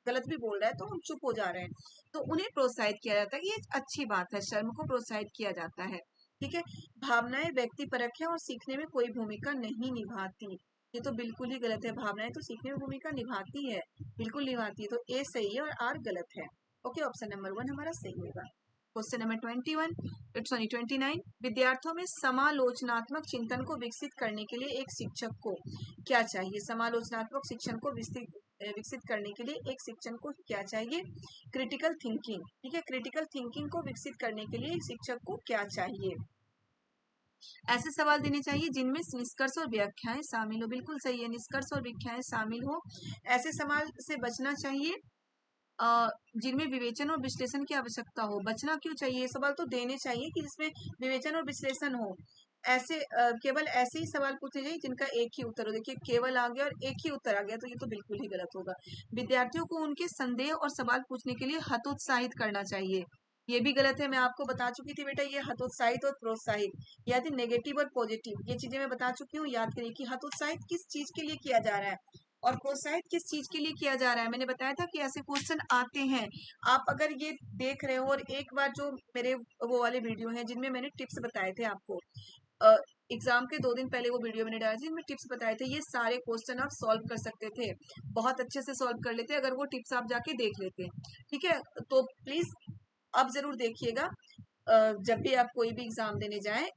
गलत भी बोल रहा है तो हम चुप हो जा रहे हैं, तो उन्हें प्रोत्साहित किया जाता है। ये अच्छी बात है, शर्म को प्रोत्साहित किया जाता है। ठीक है। भावनाएं व्यक्ति परक है और सीखने में कोई भूमिका नहीं निभाती। ये तो बिल्कुल ही गलत है, भावनाएं तो सीखने में भूमिका निभाती है, बिल्कुल निभाती है। तो ए सही है और आर गलत है। ओके, ऑप्शन नंबर 1 हमारा सही होगा। क्वेश्चन नंबर 29 विद्यार्थियों में समालोचनात्मक चिंतन को विकसित करने के लिए एक शिक्षक को क्या चाहिए? समालोचनात्मक शिक्षण को विकसित करने के लिए एक शिक्षक को क्या चाहिए? Critical thinking. ठीक है, क्रिटिकल थिंकिंग को विकसित करने के लिए एक शिक्षक को क्या चाहिए? ऐसे सवाल देने चाहिए जिनमें निष्कर्ष और व्याख्याएं शामिल हो। बिल्कुल सही है, निष्कर्ष और व्याख्याएं शामिल हो। ऐसे सवाल से बचना चाहिए जिनमें विवेचन और विश्लेषण की आवश्यकता हो। बचना क्यों चाहिए? सवाल तो देने चाहिए कि जिसमें विवेचन और विश्लेषण हो। ऐसे केवल ऐसे ही सवाल पूछे जाइए जिनका एक ही उत्तर हो। देखिए, केवल आ गया और एक ही उत्तर आ गया, तो ये तो बिल्कुल ही गलत होगा। विद्यार्थियों को उनके संदेह और सवाल पूछने के लिए हतोत्साहित करना चाहिए। ये भी गलत है, मैं आपको बता चुकी थी बेटा, ये हतोत्साहित और प्रोत्साहित, याद है, नेगेटिव और पॉजिटिव, ये चीजें मैं बता चुकी हूँ। याद करिए कि हतोत्साहित किस चीज के लिए किया जा रहा है और प्रोत्साहित किस चीज के लिए किया जा रहा है। मैंने बताया था कि ऐसे क्वेश्चन आते हैं। आप अगर ये देख रहे हो और एक बार जो मेरे वो वाले वीडियो हैं जिनमें मैंने टिप्स बताए थे आपको, एग्जाम के 2 दिन पहले वो वीडियो मैंने डाली थी, जिनमें टिप्स बताए थे, ये सारे क्वेश्चन आप सॉल्व कर सकते थे, बहुत अच्छे से सॉल्व कर लेते अगर वो टिप्स आप जाके देख लेते। ठीक है, तो प्लीज अब जरूर देखिएगा जब भी आप कोई भी एग्जाम देने जाएं।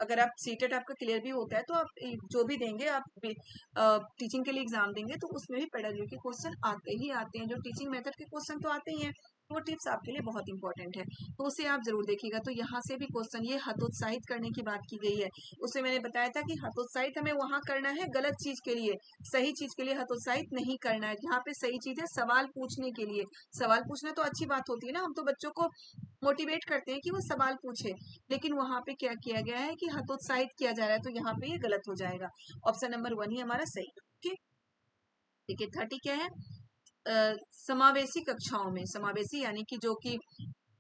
अगर आप सीटेट आपका क्लियर भी होता है तो आप जो भी देंगे, आप टीचिंग के लिए एग्जाम देंगे तो उसमें भी पेडागोजी के क्वेश्चन आते ही आते हैं। जो टीचिंग मेथड के क्वेश्चन तो आते ही हैं, वो टिप्स आपके लिए बहुत इंपॉर्टेंट है, तो उसे आप जरूर देखिएगा। तो यहाँ से भी क्वेश्चन, ये हतोत्साहित करने की बात की गई है, उसे मैंने बताया था कि हतोत्साहित हमें वहां करना है गलत चीज के लिए, सही चीज के लिए हतोत्साहित नहीं करना है। यहाँ पे सही चीज है सवाल पूछने के लिए। सवाल पूछना तो अच्छी बात होती है ना, हम तो बच्चों को मोटिवेट करते हैं कि वो सवाल पूछे, लेकिन वहां पे क्या किया गया है कि हतोत्साहित किया जा रहा है, तो यहाँ पे ये गलत हो जाएगा। ऑप्शन नंबर 1 ही हमारा सही है। ठीक, देखिए 30 क्या है? समावेशी कक्षाओं में, समावेशी यानी कि जो कि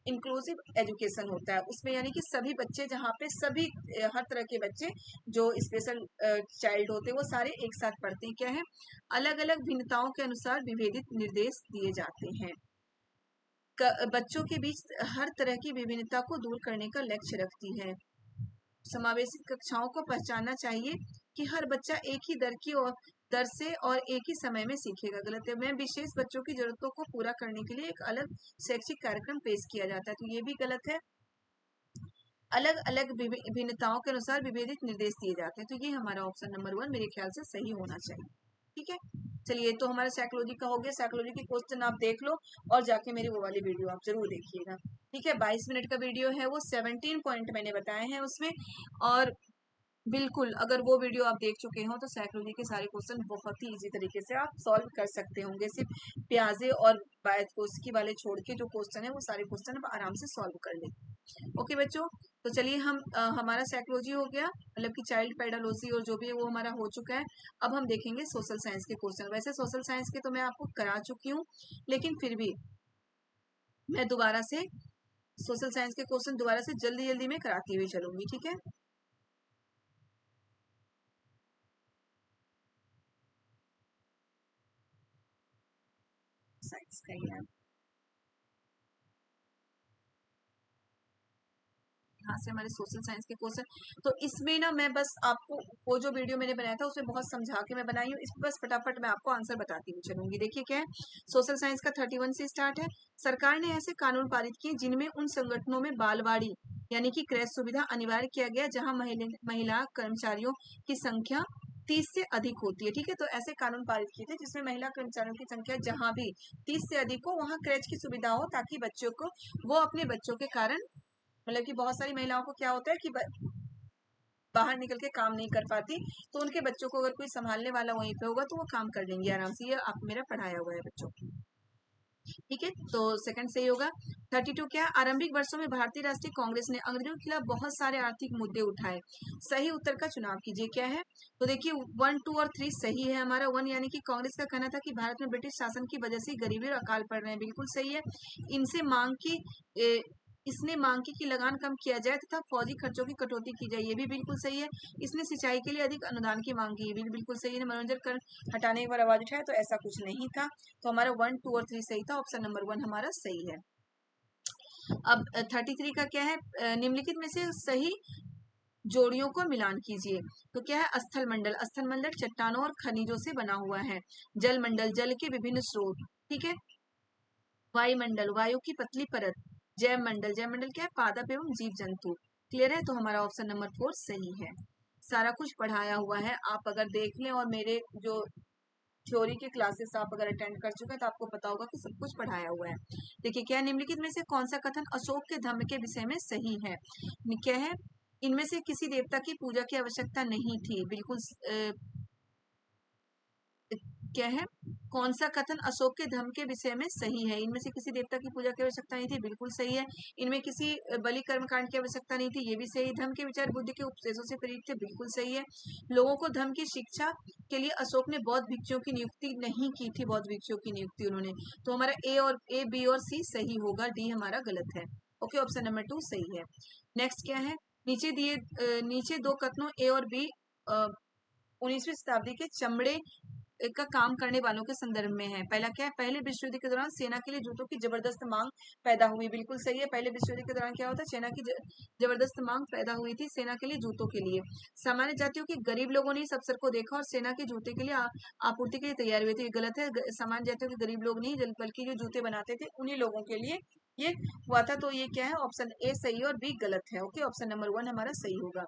इंक्लूसिव एजुकेशन होता है उसमें, यानी कि सभी बच्चे, जहाँ पे सभी हर तरह के बच्चे जो स्पेशल चाइल्ड होते हैं वो सारे एक साथ पढ़ते हैं। क्या है? अलग अलग भिन्नताओं के अनुसार विभेदित निर्देश दिए जाते हैं। बच्चों के बीच हर तरह की विभिन्नता को दूर करने का लक्ष्य रखती है। समावेशी कक्षाओं को पहचानना चाहिए कि हर बच्चा एक ही दर से और एक ही समय में सीखेगा। गलत है, में विशेष बच्चों की जरूरतों को पूरा करने के लिए एक अलग शैक्षिक कार्यक्रम पेश किया जाता है, तो ये भी गलत है। अलग अलग भिन्नताओं के अनुसार विभेदित निर्देश दिए जाते हैं, तो ये हमारा ऑप्शन नंबर 1 मेरे ख्याल से सही होना चाहिए। ठीक है, चलिए, तो हमारा साइकोलॉजी का हो गया। साइकोलॉजी के क्वेश्चन आप देख लो और जाके मेरी वो वाली वीडियो आप जरूर देखिएगा। ठीक है, 22 मिनट का वीडियो है, वो 17 पॉइंट मैंने बताए हैं उसमें, और बिल्कुल अगर वो वीडियो आप देख चुके हो तो साइकोलॉजी के सारे क्वेश्चन बहुत ही इजी तरीके से आप सॉल्व कर सकते होंगे। सिर्फ प्याजे और बायकोस्की वाले छोड़ के जो क्वेश्चन है वो सारे क्वेश्चन आप आराम से सॉल्व कर ले। ओके बच्चों, तो चलिए हम हमारा साइकोलॉजी हो गया, मतलब कि चाइल्ड पेडालॉजी और जो भी है वो हमारा हो चुका है। अब हम देखेंगे सोशल साइंस के क्वेश्चन। वैसे सोशल साइंस के तो मैं आपको करा चुकी हूँ, लेकिन फिर भी मैं दोबारा से सोशल साइंस के क्वेश्चन दोबारा से जल्दी जल्दी में कराती हुई चलूंगी। ठीक है, साइंस का ही है। यहाँ से हमारे सोशल साइंस के क्वेश्चन। तो इसमें ना मैं बस आपको वो जो वीडियो मैंने बनाया था उसमें बहुत समझा के मैं बनाई हूँ, इस बस फटाफट मैं आपको आंसर बताती हुई चलूंगी। देखिए क्या है, सोशल साइंस का 31 से स्टार्ट है। सरकार ने ऐसे कानून पारित किए जिनमें उन संगठनों में बालवाड़ी यानी कि क्रैश सुविधा अनिवार्य किया गया जहां महिला कर्मचारियों की संख्या 30 से अधिक होती है। ठीक है, तो ऐसे कानून पारित किए थे जिसमें महिला कर्मचारियों की संख्या जहां भी 30 से अधिक हो वहां क्रैच की सुविधा हो, ताकि बच्चों को वो अपने बच्चों के कारण, मतलब कि बहुत सारी महिलाओं को क्या होता है कि बाहर निकल के काम नहीं कर पाती, तो उनके बच्चों को अगर कोई संभालने वाला वहीं पे होगा तो वो काम कर लेंगे आराम से। ये आप मेरा पढ़ाया हुआ है बच्चों को। ठीक है, तो सेकंड सही होगा। 32 क्या, आरंभिक वर्षों में भारतीय राष्ट्रीय कांग्रेस ने अंग्रेजों के खिलाफ बहुत सारे आर्थिक मुद्दे उठाए। सही उत्तर का चुनाव कीजिए। क्या है, तो देखिए 1, 2 और 3 सही है हमारा। 1 यानी कि कांग्रेस का कहना था कि भारत में ब्रिटिश शासन की वजह से गरीबी और अकाल पड़ रहे हैं, बिल्कुल सही है। इनसे मांग की इसने मांग की कि लगान कम किया जाए तथा फौजी खर्चों की कटौती की जाए, ये भी बिल्कुल सही है। इसने सिंचाई के लिए अधिक अनुदान की मांग की, ये भी बिल्कुल सही है। मनोरंजन कर हटाने के बाद आवाज उठाया, तो ऐसा कुछ नहीं था। तो हमारा 1, 2 और 3 सही था, ऑप्शन नंबर 1 हमारा सही है। अब 33 का क्या है, निम्नलिखित में से सही जोड़ियों को मिलान कीजिए। तो क्या है, स्थल मंडल, स्थल मंडल चट्टानों और खनिजों से बना हुआ है। जल मंडल, जल के विभिन्न स्रोत। ठीक है, वायुमंडल, वायु की पतली परत। जैव मंडल, जैव मंडल क्या है, पादप एवं जीव जंतु। क्लियर है, तो हमारा ऑप्शन नंबर 4 सही है। सारा कुछ पढ़ाया हुआ है, आप अगर देख लें और मेरे जो थ्योरी की क्लासेस आप अगर अटेंड कर चुके हैं तो आपको पता होगा कि सब कुछ पढ़ाया हुआ है। देखिए क्या, निम्नलिखित में से कौन सा कथन अशोक के धम्म के विषय में सही है। क्या है, इनमें से किसी देवता की पूजा की आवश्यकता नहीं थी, बिल्कुल क्या है, कौन सा कथन अशोक के धर्म के विषय में सही है। इनमें से किसी देवता की पूजा की आवश्यकता नहीं थी, बिल्कुल सही है। इनमें किसी बलि कर्म कांड की आवश्यकता नहीं थी, ये भी सही। धर्म के विचार बुद्धि के उपदेशों से प्रेरित थे, बिल्कुल सही है। लोगों को धर्म की शिक्षा के लिए अशोक ने बौद्ध भिक्षुओं की नियुक्ति नहीं की थी, बौद्ध भिक्षुओं की नियुक्ति उन्होंने। तो हमारा ए, बी और सी सही होगा, डी हमारा गलत है। ओके, ऑप्शन नंबर 2 सही है। नेक्स्ट क्या है, नीचे दो कथनों ए और बी 19वीं शताब्दी के चमड़े का काम करने वालों के संदर्भ में है। पहला क्या है, पहले विश्व युद्ध के दौरान सेना के लिए जूतों की जबरदस्त मांग पैदा हुई, बिल्कुल सही है। पहले विश्व युद्ध के दौरान क्या होता है, सेना की जबरदस्त मांग पैदा हुई थी सेना के लिए जूतों के लिए। सामान्य जातियों के गरीब लोगों ने इस अवसर को देखा और सेना के जूते के लिए आपूर्ति के लिए तैयार हुए थे, ये गलत है। सामान्य जातियों के गरीब लोग नहीं, बल्कि जो जूते बनाते थे उन्हीं लोगों के लिए ये हुआ था। तो ये क्या है, ऑप्शन ए सही और बी गलत है। ओके, ऑप्शन नंबर 1 हमारा सही होगा।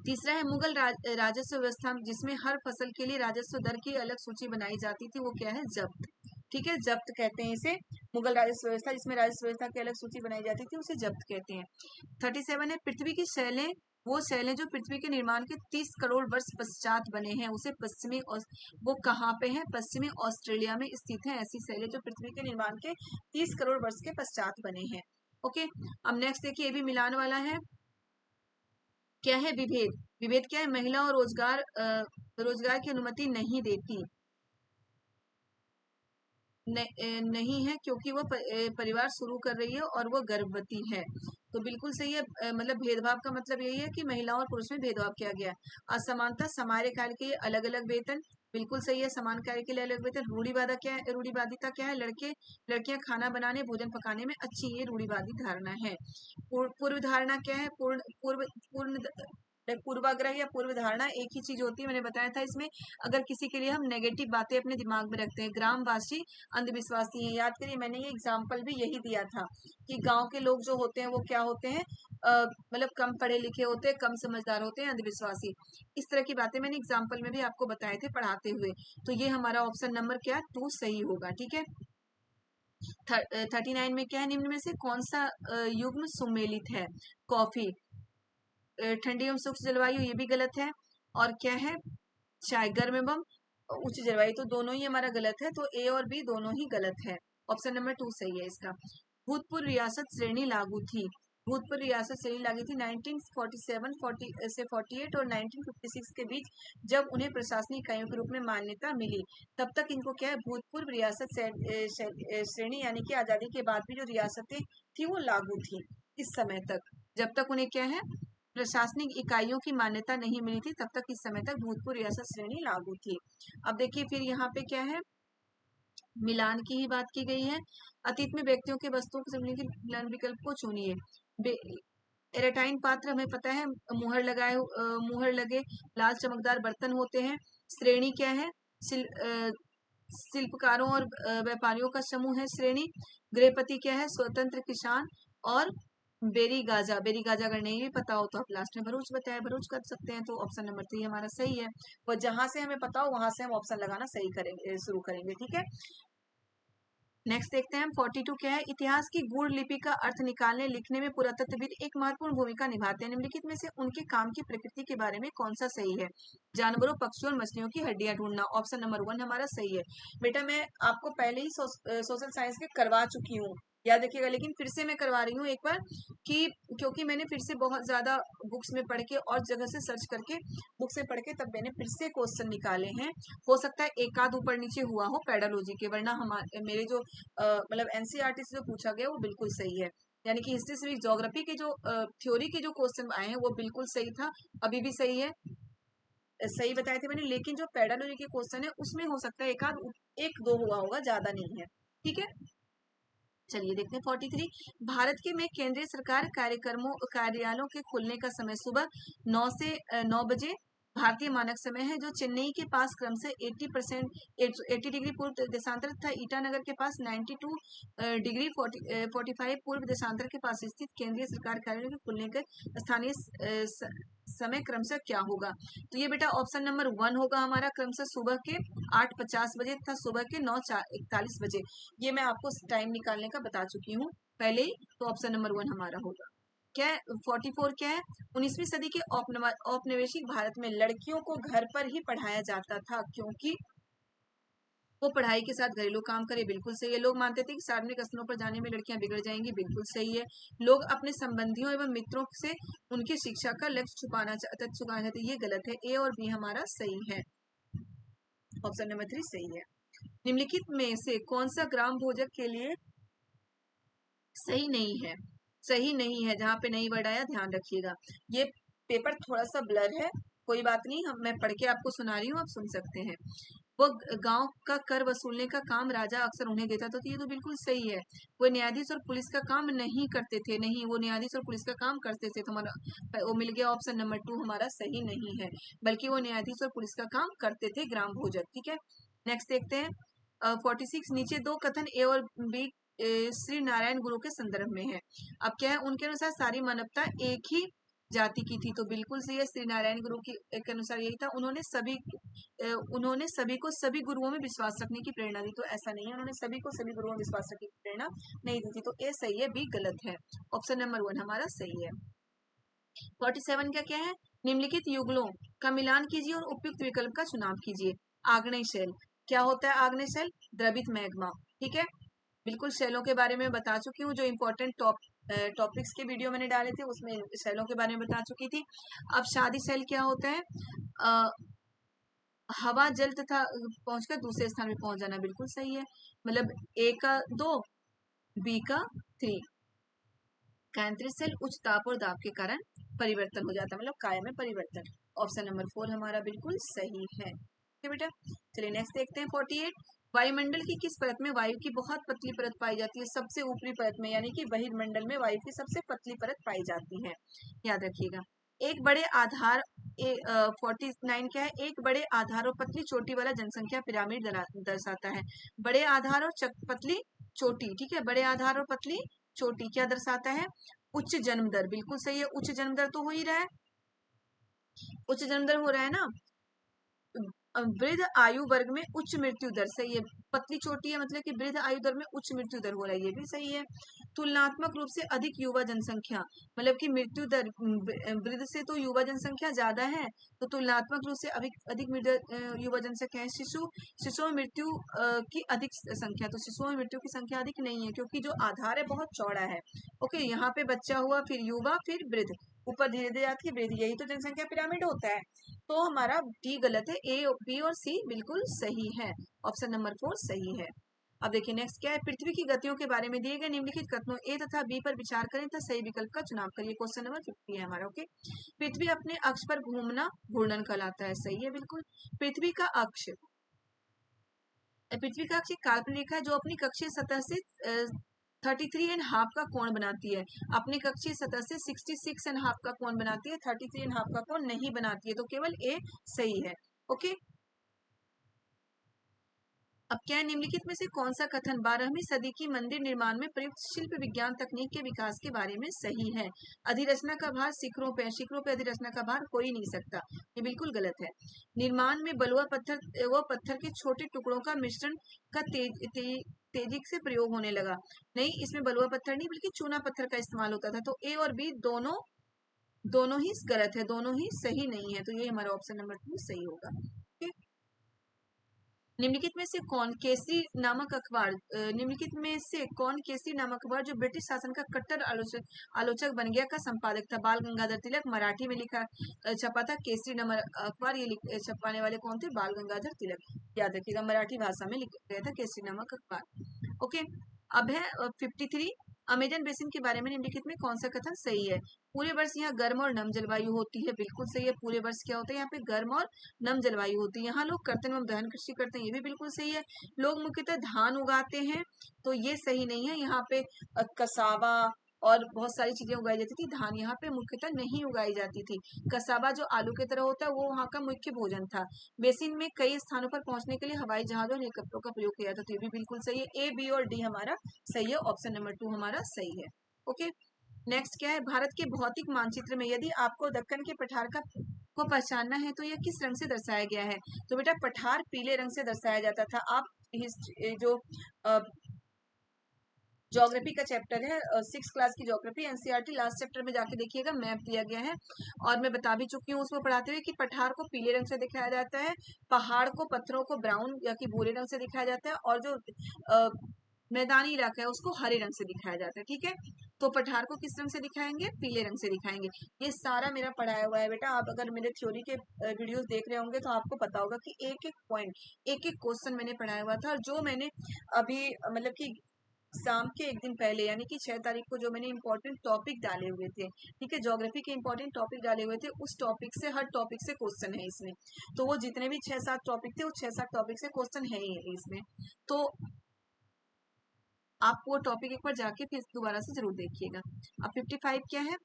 तीसरा है मुगल राजस्व व्यवस्था, जिसमें हर फसल के लिए राजस्व दर की अलग सूची बनाई जाती थी, वो क्या है, जब्त। ठीक है, जब्त कहते हैं इसे। मुगल राजस्व व्यवस्था जिसमें राजस्व व्यवस्था की अलग सूची बनाई जाती थी उसे जब्त कहते हैं। 37 है, पृथ्वी की शैलें, वो शैलें जो पृथ्वी के निर्माण के 30 करोड़ वर्ष पश्चात बने हैं, उसे वो कहाँ पे है, पश्चिमी ऑस्ट्रेलिया में स्थित है ऐसी शैलें जो पृथ्वी के निर्माण के 30 करोड़ वर्ष के पश्चात बने हैं। ओके, अब नेक्स्ट देखिए, ये भी मिलान वाला है। क्या है, विभेद, विभेद क्या है, महिला और रोजगार की अनुमति नहीं देती, नहीं है क्योंकि वो परिवार शुरू कर रही है और वो गर्भवती है। तो बिल्कुल सही है, मतलब भेदभाव का मतलब यही है कि महिलाओं और पुरुष में भेदभाव किया गया। असमानता, समान कार्य के लिए अलग अलग वेतन, बिल्कुल सही है, समान कार्य के लिए अलग वेतन। रूढ़िवादिता क्या है, लड़कियां खाना बनाने भोजन पकाने में अच्छी, ये रूढ़िवादी धारणा है। पूर्व धारणा क्या है, पूर्वाग्रह या पूर्व धारणा एक ही चीज होती है, मैंने बताया था इसमें। अगर किसी के लिए हम नेगेटिव बातें अपने दिमाग में रखते हैं, ग्रामवासी अंधविश्वासी हैं, याद करिए मैंने ये एग्जाम्पल भी यही दिया था कि गांव के लोग जो होते हैं वो क्या होते हैं, मतलब कम पढ़े लिखे होते हैं, कम समझदार होते हैं, अंधविश्वासी। इस तरह की बातें मैंने एग्जाम्पल में भी आपको बताए थे पढ़ाते हुए। तो ये हमारा ऑप्शन नंबर क्या, 2 सही होगा। ठीक है, 39 में क्या है, निम्न में से कौन सा युग्म सुमेलित है। कॉफी, ठंडी एवं शुष्क जलवायु, ये भी गलत है। और क्या है, चाय, गर्म एवं उच्च जलवायु, तो दोनों ही हमारा गलत है। तो ए और बी दोनों ही गलत है, ऑप्शन नंबर 2 सही है इसका। भूतपूर्व रियासत श्रेणी लागू थी, भूतपूर्व रियासत श्रेणी लागू थी 1947 से 48 और 1956 के बीच, जब उन्हें प्रशासनिक इकाइयों के रूप में मान्यता मिली। तब तक इनको क्या है, भूतपूर्व रियासत श्रेणी, यानी कि आजादी के बाद भी जो रियासतें थी वो लागू थी इस समय तक, जब तक उन्हें क्या है, प्रशासनिक इकाइयों की मान्यता नहीं मिली थी, तब तक इस समय तक भूतपूर्व रियासत श्रेणी लागू थी। अब देखिए फिर यहाँ पे क्या है, मिलान की ही बात की गई है। अतीत में व्यक्तियों के वस्तुओं के मिलान विकल्प को चुनिए। एराटाइन पात्र हमें पता है, मुहर लगे लाल चमकदार बर्तन होते हैं। श्रेणी क्या है? शिल्पकारों और व्यापारियों का समूह है श्रेणी। गृहपति क्या है? स्वतंत्र किसान। और बेरी गाजा अगर नहीं भी पता हो तो आप लास्ट में भरूच बताया, भरूच कर सकते हैं। तो ऑप्शन नंबर 3 हमारा सही है। और जहां से हमें पता हो वहां से हम ऑप्शन लगाना सही करेंगे, शुरू करेंगे। ठीक है, नेक्स्ट देखते हैं हम 42 क्या है? इतिहास की गूढ़ लिपि का अर्थ निकालने लिखने में पुरातत्वविद एक महत्वपूर्ण भूमिका निभाते हैं। निम्नलिखित में से उनके काम की प्रकृति के बारे में कौन सा सही है? जानवरों, पक्षियों और मछलियों की हड्डियां ढूंढना। ऑप्शन नंबर 1 हमारा सही है। बेटा मैं आपको पहले ही सोशल साइंस के करवा चुकी हूँ, याद रखिएगा, लेकिन फिर से मैं करवा रही हूँ एक बार, कि क्योंकि मैंने फिर से बहुत ज्यादा बुक्स में पढ़ के और जगह से सर्च करके बुक से पढ़ के तब मैंने फिर से क्वेश्चन निकाले हैं। हो सकता है एक आध ऊपर नीचे हुआ हो पेडालॉजी के, वरना हमारे मेरे जो मतलब एनसीईआरटी से जो पूछा गया वो बिल्कुल सही है। यानी कि हिस्ट्री सिविक्स ज्योग्राफी के जो थ्योरी के जो क्वेश्चन आए हैं वो बिल्कुल सही था, अभी भी सही है, सही बताए थे मैंने। लेकिन जो पेडालॉजी के क्वेश्चन है उसमें हो सकता है एक दो हुआ होगा, ज्यादा नहीं है। ठीक है, चलिए देखते हैं 43। भारत के में केंद्रीय सरकार कार्यालयों के खुलने का समय सुबह 9 से 9 बजे भारतीय मानक समय है, जो चेन्नई के पास क्रम से 80 डिग्री पूर्व देशांतर तथा ईटानगर के पास 92 डिग्री 45 पूर्व देशांतर के पास स्थित केंद्रीय सरकार कार्यालयों के खुलने के स्थानीय समय क्रमशः क्या होगा? तो ये बेटा ऑप्शन नंबर 1 होगा हमारा, क्रमशः सुबह के 8:50 बजे तथा सुबह के 9:41 बजे। ये मैं आपको टाइम निकालने का बता चुकी हूँ पहले ही, तो ऑप्शन नंबर 1 हमारा होगा। क्या है 44 क्या है? 19वीं सदी के औपनिवेशिक भारत में लड़कियों को घर पर ही पढ़ाया जाता था, क्योंकि वो पढ़ाई के साथ घरेलू काम करे, बिल्कुल सही है। लोग मानते थे कि सार्वजनिक स्थलों पर जाने में लड़कियां बिगड़ जाएंगी, बिल्कुल सही है। लोग अपने संबंधियों एवं मित्रों से उनकी शिक्षा का लक्ष्य छुपाना चाहते, ये गलत है। ए और बी हमारा सही है, ऑप्शन नंबर 3 सही है। निम्नलिखित में से कौन सा ग्राम भोजक के लिए सही नहीं है? सही नहीं है, जहां पे नहीं वर्ड आया ध्यान रखिएगा। ये पेपर थोड़ा सा ब्लर है, कोई बात नहीं, मैं पढ़ के आपको सुना रही हूँ, आप सुन सकते हैं। वो गांव का कर वसूलने का काम राजा अक्सर उन्हें देता था, तो ये तो बिल्कुल सही है। वो न्यायाधीश और पुलिस का काम नहीं करते थे, नहीं, वो न्यायाधीश और पुलिस का काम करते थे, तो हमारा वो मिल गया, ऑप्शन नंबर 2 हमारा सही नहीं है, बल्कि वो न्यायाधीश और पुलिस का काम करते थे, ग्राम भोजक। ठीक है, नेक्स्ट देखते हैं 46। नीचे दो कथन ए और बी श्री नारायण गुरु के संदर्भ में है। अब क्या है? उनके अनुसार सारी मानवता एक ही जाति की थी, तो बिल्कुल सही है। श्री नारायण गुरु के अनुसार यही था। उन्होंने सभी को सभी गुरुओं में विश्वास रखने की प्रेरणा दी, तो ऐसा नहीं है, उन्होंने सभी को सभी गुरुओं में विश्वास रखने की प्रेरणा नहीं दी थी, तो ए सही है, बी गलत है, ऑप्शन नंबर 1 हमारा सही है। 47 का क्या है? निम्नलिखित युगलों का मिलान कीजिए और उपयुक्त विकल्प का चुनाव कीजिए। आग्नेय शैल, क्या होता है आग्नेय शैल? द्रवित मैग्मा। ठीक है, बिल्कुल शैलों के बारे में बता चुकी हूँ, जो इम्पोर्टेंट टॉपिक्स के वीडियो मैंने डाले थे उसमें शैलों के बारे में बता चुकी थी। अब शादी शैल क्या होता है? हवा जल तथा पहुंचकर दूसरे स्थान में पहुंच जाना, बिल्कुल सही है। मतलब ए का 2, बी का 3। कैंथ्रिस सेल उच्च ताप और दाब के कारण परिवर्तन हो जाता है, मतलब काय में परिवर्तन। ऑप्शन नंबर 4 हमारा बिल्कुल सही है। ठीक है बेटा, चलिए नेक्स्ट देखते हैं 48। वायुमंडल की किस परत में वायु की बहुत पतली परत पाई जाती है? सबसे ऊपरी परत में, यानी कि बहिर्मंडल में वायु की सबसे पतली परत पाई जाती है, याद रखिएगा। एक बड़े आधार 49 क्या है? एक बड़े आधार और पतली चोटी वाला जनसंख्या पिरामिड दर्शाता है। बड़े आधार और पतली चोटी, ठीक है, बड़े आधार और पतली चोटी क्या दर्शाता है? उच्च जन्म दर, बिल्कुल सही है, उच्च जन्म दर तो हो ही रहा है, उच्च जन्म दर हो रहा है ना। वृद्ध आयु वर्ग में उच्च मृत्यु दर, सही है। पतली चोटी है मतलब कि वृद्ध आयु दर में उच्च मृत्यु दर हो रहा है, ये भी सही है। तुलनात्मक रूप से अधिक युवा जनसंख्या, मतलब कि मृत्यु दर वृद्ध से तो युवा जनसंख्या ज्यादा है, तो तुलनात्मक रूप से अधिक युवा जनसंख्या है। शिशुओं में मृत्यु की अधिक संख्या, तो शिशुओं में मृत्यु की संख्या अधिक नहीं है, क्योंकि जो आधार है बहुत चौड़ा है। ओके, यहाँ पे बच्चा हुआ, फिर युवा, फिर वृद्ध, ऊपर धीरे धीरे जाती है वृद्धि, यही तो जनसंख्या पिरामिड होता है। तो हमारा डी गलत है, ए बी और सी बिल्कुल सही है, ऑप्शन नंबर 4 सही है। अब देखिए नेक्स्ट क्या है? पृथ्वी की गतियों के बारे में दिए गए निम्नलिखित कथनों ए तथा बी पर विचार करें तथा सही विकल्प का चुनाव करिए। क्वेश्चन नंबर 50 है हमारा। ओके, पृथ्वी अपने अक्ष पर घूमना घूर्णन कहलाता है, सही है बिल्कुल। पृथ्वी का अक्ष एक काल्पनिक रेखा है जो अपनी कक्षीय सतह से 33.5 का कोण बनाती है। अपने कक्षीय सतह से 66.5 का कोण बनाती है, 33.5 का कोण नहीं बनाती है, तो केवल ए सही है। ओके, अब क्या है, निम्नलिखित में से कौन सा कथन 12वीं सदी की मंदिर निर्माण में प्रयुक्त शिल्प विज्ञान तकनीक के विकास के बारे में सही है? अधिरचना का भार शिखरों पे, शिखरों पे अधिरचना का भार हो ही नहीं सकता, ये बिल्कुल गलत है। निर्माण में बलुआ पत्थर व पत्थर के छोटे टुकड़ों का मिश्रण का तेजी से प्रयोग होने लगा। नहीं, इसमें बलुआ पत्थर नहीं बल्कि चूना पत्थर का इस्तेमाल होता था। तो ए और बी दोनों दोनों ही गलत है, दोनों ही सही नहीं है, तो ये हमारा ऑप्शन नंबर 2 सही होगा। निम्नलिखित में से कौन केसरी नामक अखबार निम्नलिखित में से कौन केसरी नामक अखबार जो ब्रिटिश शासन का कट्टर आलोचक बन गया का संपादक था? बाल गंगाधर तिलक। मराठी में लिखा छपा था केसरी नामक अखबार, ये छपाने वाले कौन थे? बाल गंगाधर तिलक। याद रखिएगा, मराठी भाषा में लिखा गया था केसरी नामक अखबार। ओके, अब है 53, अमेजन बेसिन के बारे में निम्नलिखित में कौन सा कथन सही है? पूरे वर्ष यहाँ गर्म और नम जलवायु होती है, बिल्कुल सही है। पूरे वर्ष क्या होता है यहाँ पे? गर्म और नम जलवायु होती है। यहाँ लोग कर्तन एवं दहन कृषि करते हैं, ये भी बिल्कुल सही है। लोग मुख्यतः धान उगाते हैं, तो ये सही नहीं है। यहाँ पे कसावा और बहुत सारी चीजें उगाई जाती थी, धान यहाँ पे मुख्यतः नहीं उगाई जाती थी। कसावा जो आलू की तरह होता है वो वहाँ का मुख्य भोजन था। बेसिन में कई स्थानों पर पहुंचने के लिए हवाई जहाज और हेलीकॉप्टरों का प्रयोग किया जाता था, ये भी बिल्कुल सही है। ए, बी और डी हमारा सही है, ऑप्शन नंबर 2 हमारा सही है। ओके, नेक्स्ट क्या है, भारत के भौतिक मानचित्र में यदि आपको दक्कन के पठार का को पहचानना है तो यह किस रंग से दर्शाया गया है? तो बेटा पठार पीले रंग से दर्शाया जाता था। आप जो ज्योग्राफी का चैप्टर है 6th क्लास की ज्योग्राफी एनसीईआरटी, लास्ट चैप्टर में जाके देखिएगा, मैप दिया गया है और मैं बता भी चुकी हूँ उसमें पढ़ाते हुए कि पठार को पीले रंग से दिखाया जाता है, पहाड़ को पत्थरों को ब्राउन या कि भूरे रंग से दिखाया जाता है, और जो मैदानी इलाका है उसको हरे रंग से दिखाया जाता है। ठीक है, तो पठार को किस रंग से दिखाएंगे? पीले रंग से दिखाएंगे। ये सारा मेरा पढ़ाया हुआ है बेटा, आप अगर मेरे थ्योरी के वीडियोस देख रहे होंगे तो आपको पता होगा कि एक एक पॉइंट, एक एक क्वेश्चन मैंने पढ़ाया हुआ था। और जो मैंने अभी मतलब कि शाम के एक दिन पहले यानी कि 6 तारीख को जो मैंने इंपॉर्टेंट टॉपिक डाले हुए थे, ठीक है, ज्योग्राफी के इंपॉर्टेंट टॉपिक डाले हुए थे, उस टॉपिक से, हर टॉपिक से क्वेश्चन है इसमें। तो वो जितने भी 6-7 टॉपिक थे, वो 6-7 टॉपिक से क्वेश्चन है ही इसमें। तो आप वो टॉपिक एक बार जाके फिर दोबारा से जरूर देखिएगा। अब 55 क्या है,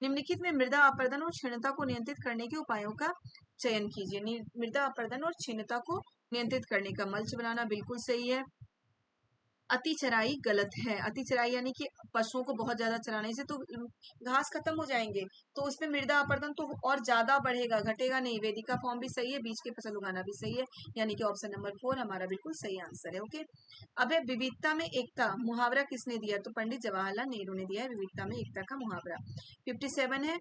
निम्नलिखित में मृदा अपरदन और क्षीणता को नियंत्रित करने के उपायों का चयन कीजिए। मृदा अपरदन और क्षीणता को नियंत्रित करने का मल्च बनाना बिल्कुल सही है। अति चराई गलत है। अति चराई यानी कि पशुओं को बहुत ज्यादा चराने से तो घास खत्म हो जाएंगे, तो उसमें मृदा अपरदन तो और ज्यादा बढ़ेगा, घटेगा नहीं। वेदिका फॉर्म भी सही है, बीज की फसल उगाना भी सही है, यानी कि ऑप्शन नंबर 4 हमारा बिल्कुल सही आंसर है। ओके, अब है विविधता में एकता, मुहावरा किसने दिया? तो पंडित जवाहरलाल नेहरू ने दिया है विविधता में एकता का मुहावरा। 57 है,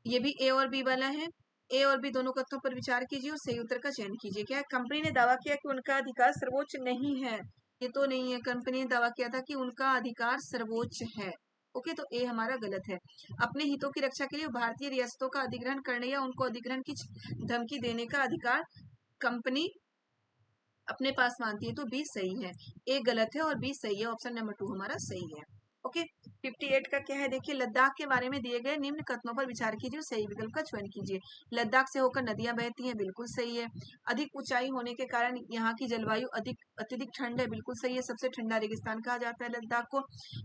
ये भी ए और बी वाला है। ए और बी दोनों कथनों पर विचार कीजिए और सही उत्तर का चयन कीजिए। क्या है, कंपनी ने दावा किया कि उनका अधिकार सर्वोच्च नहीं है, ये तो नहीं है। कंपनी ने दावा किया था कि उनका अधिकार सर्वोच्च है। ओके, तो ए हमारा गलत है। अपने हितों की रक्षा के लिए भारतीय रियासतों का अधिग्रहण करने या उनको अधिग्रहण की धमकी देने का अधिकार कंपनी अपने पास मानती है, तो बी सही है। ए गलत है और बी सही है, ऑप्शन नंबर 2 हमारा सही है। ओके, 58 का क्या है, देखिए, लद्दाख के बारे में दिए गए निम्न कथनों पर विचार कीजिए और सही विकल्प का चयन कीजिए। लद्दाख से होकर नदियां बहती हैं, बिल्कुल सही है। अधिक ऊंचाई होने के कारण यहाँ की जलवायु अत्यधिक ठंड है, बिल्कुल सही है। सबसे ठंडा रेगिस्तान कहा जाता है लद्दाख को।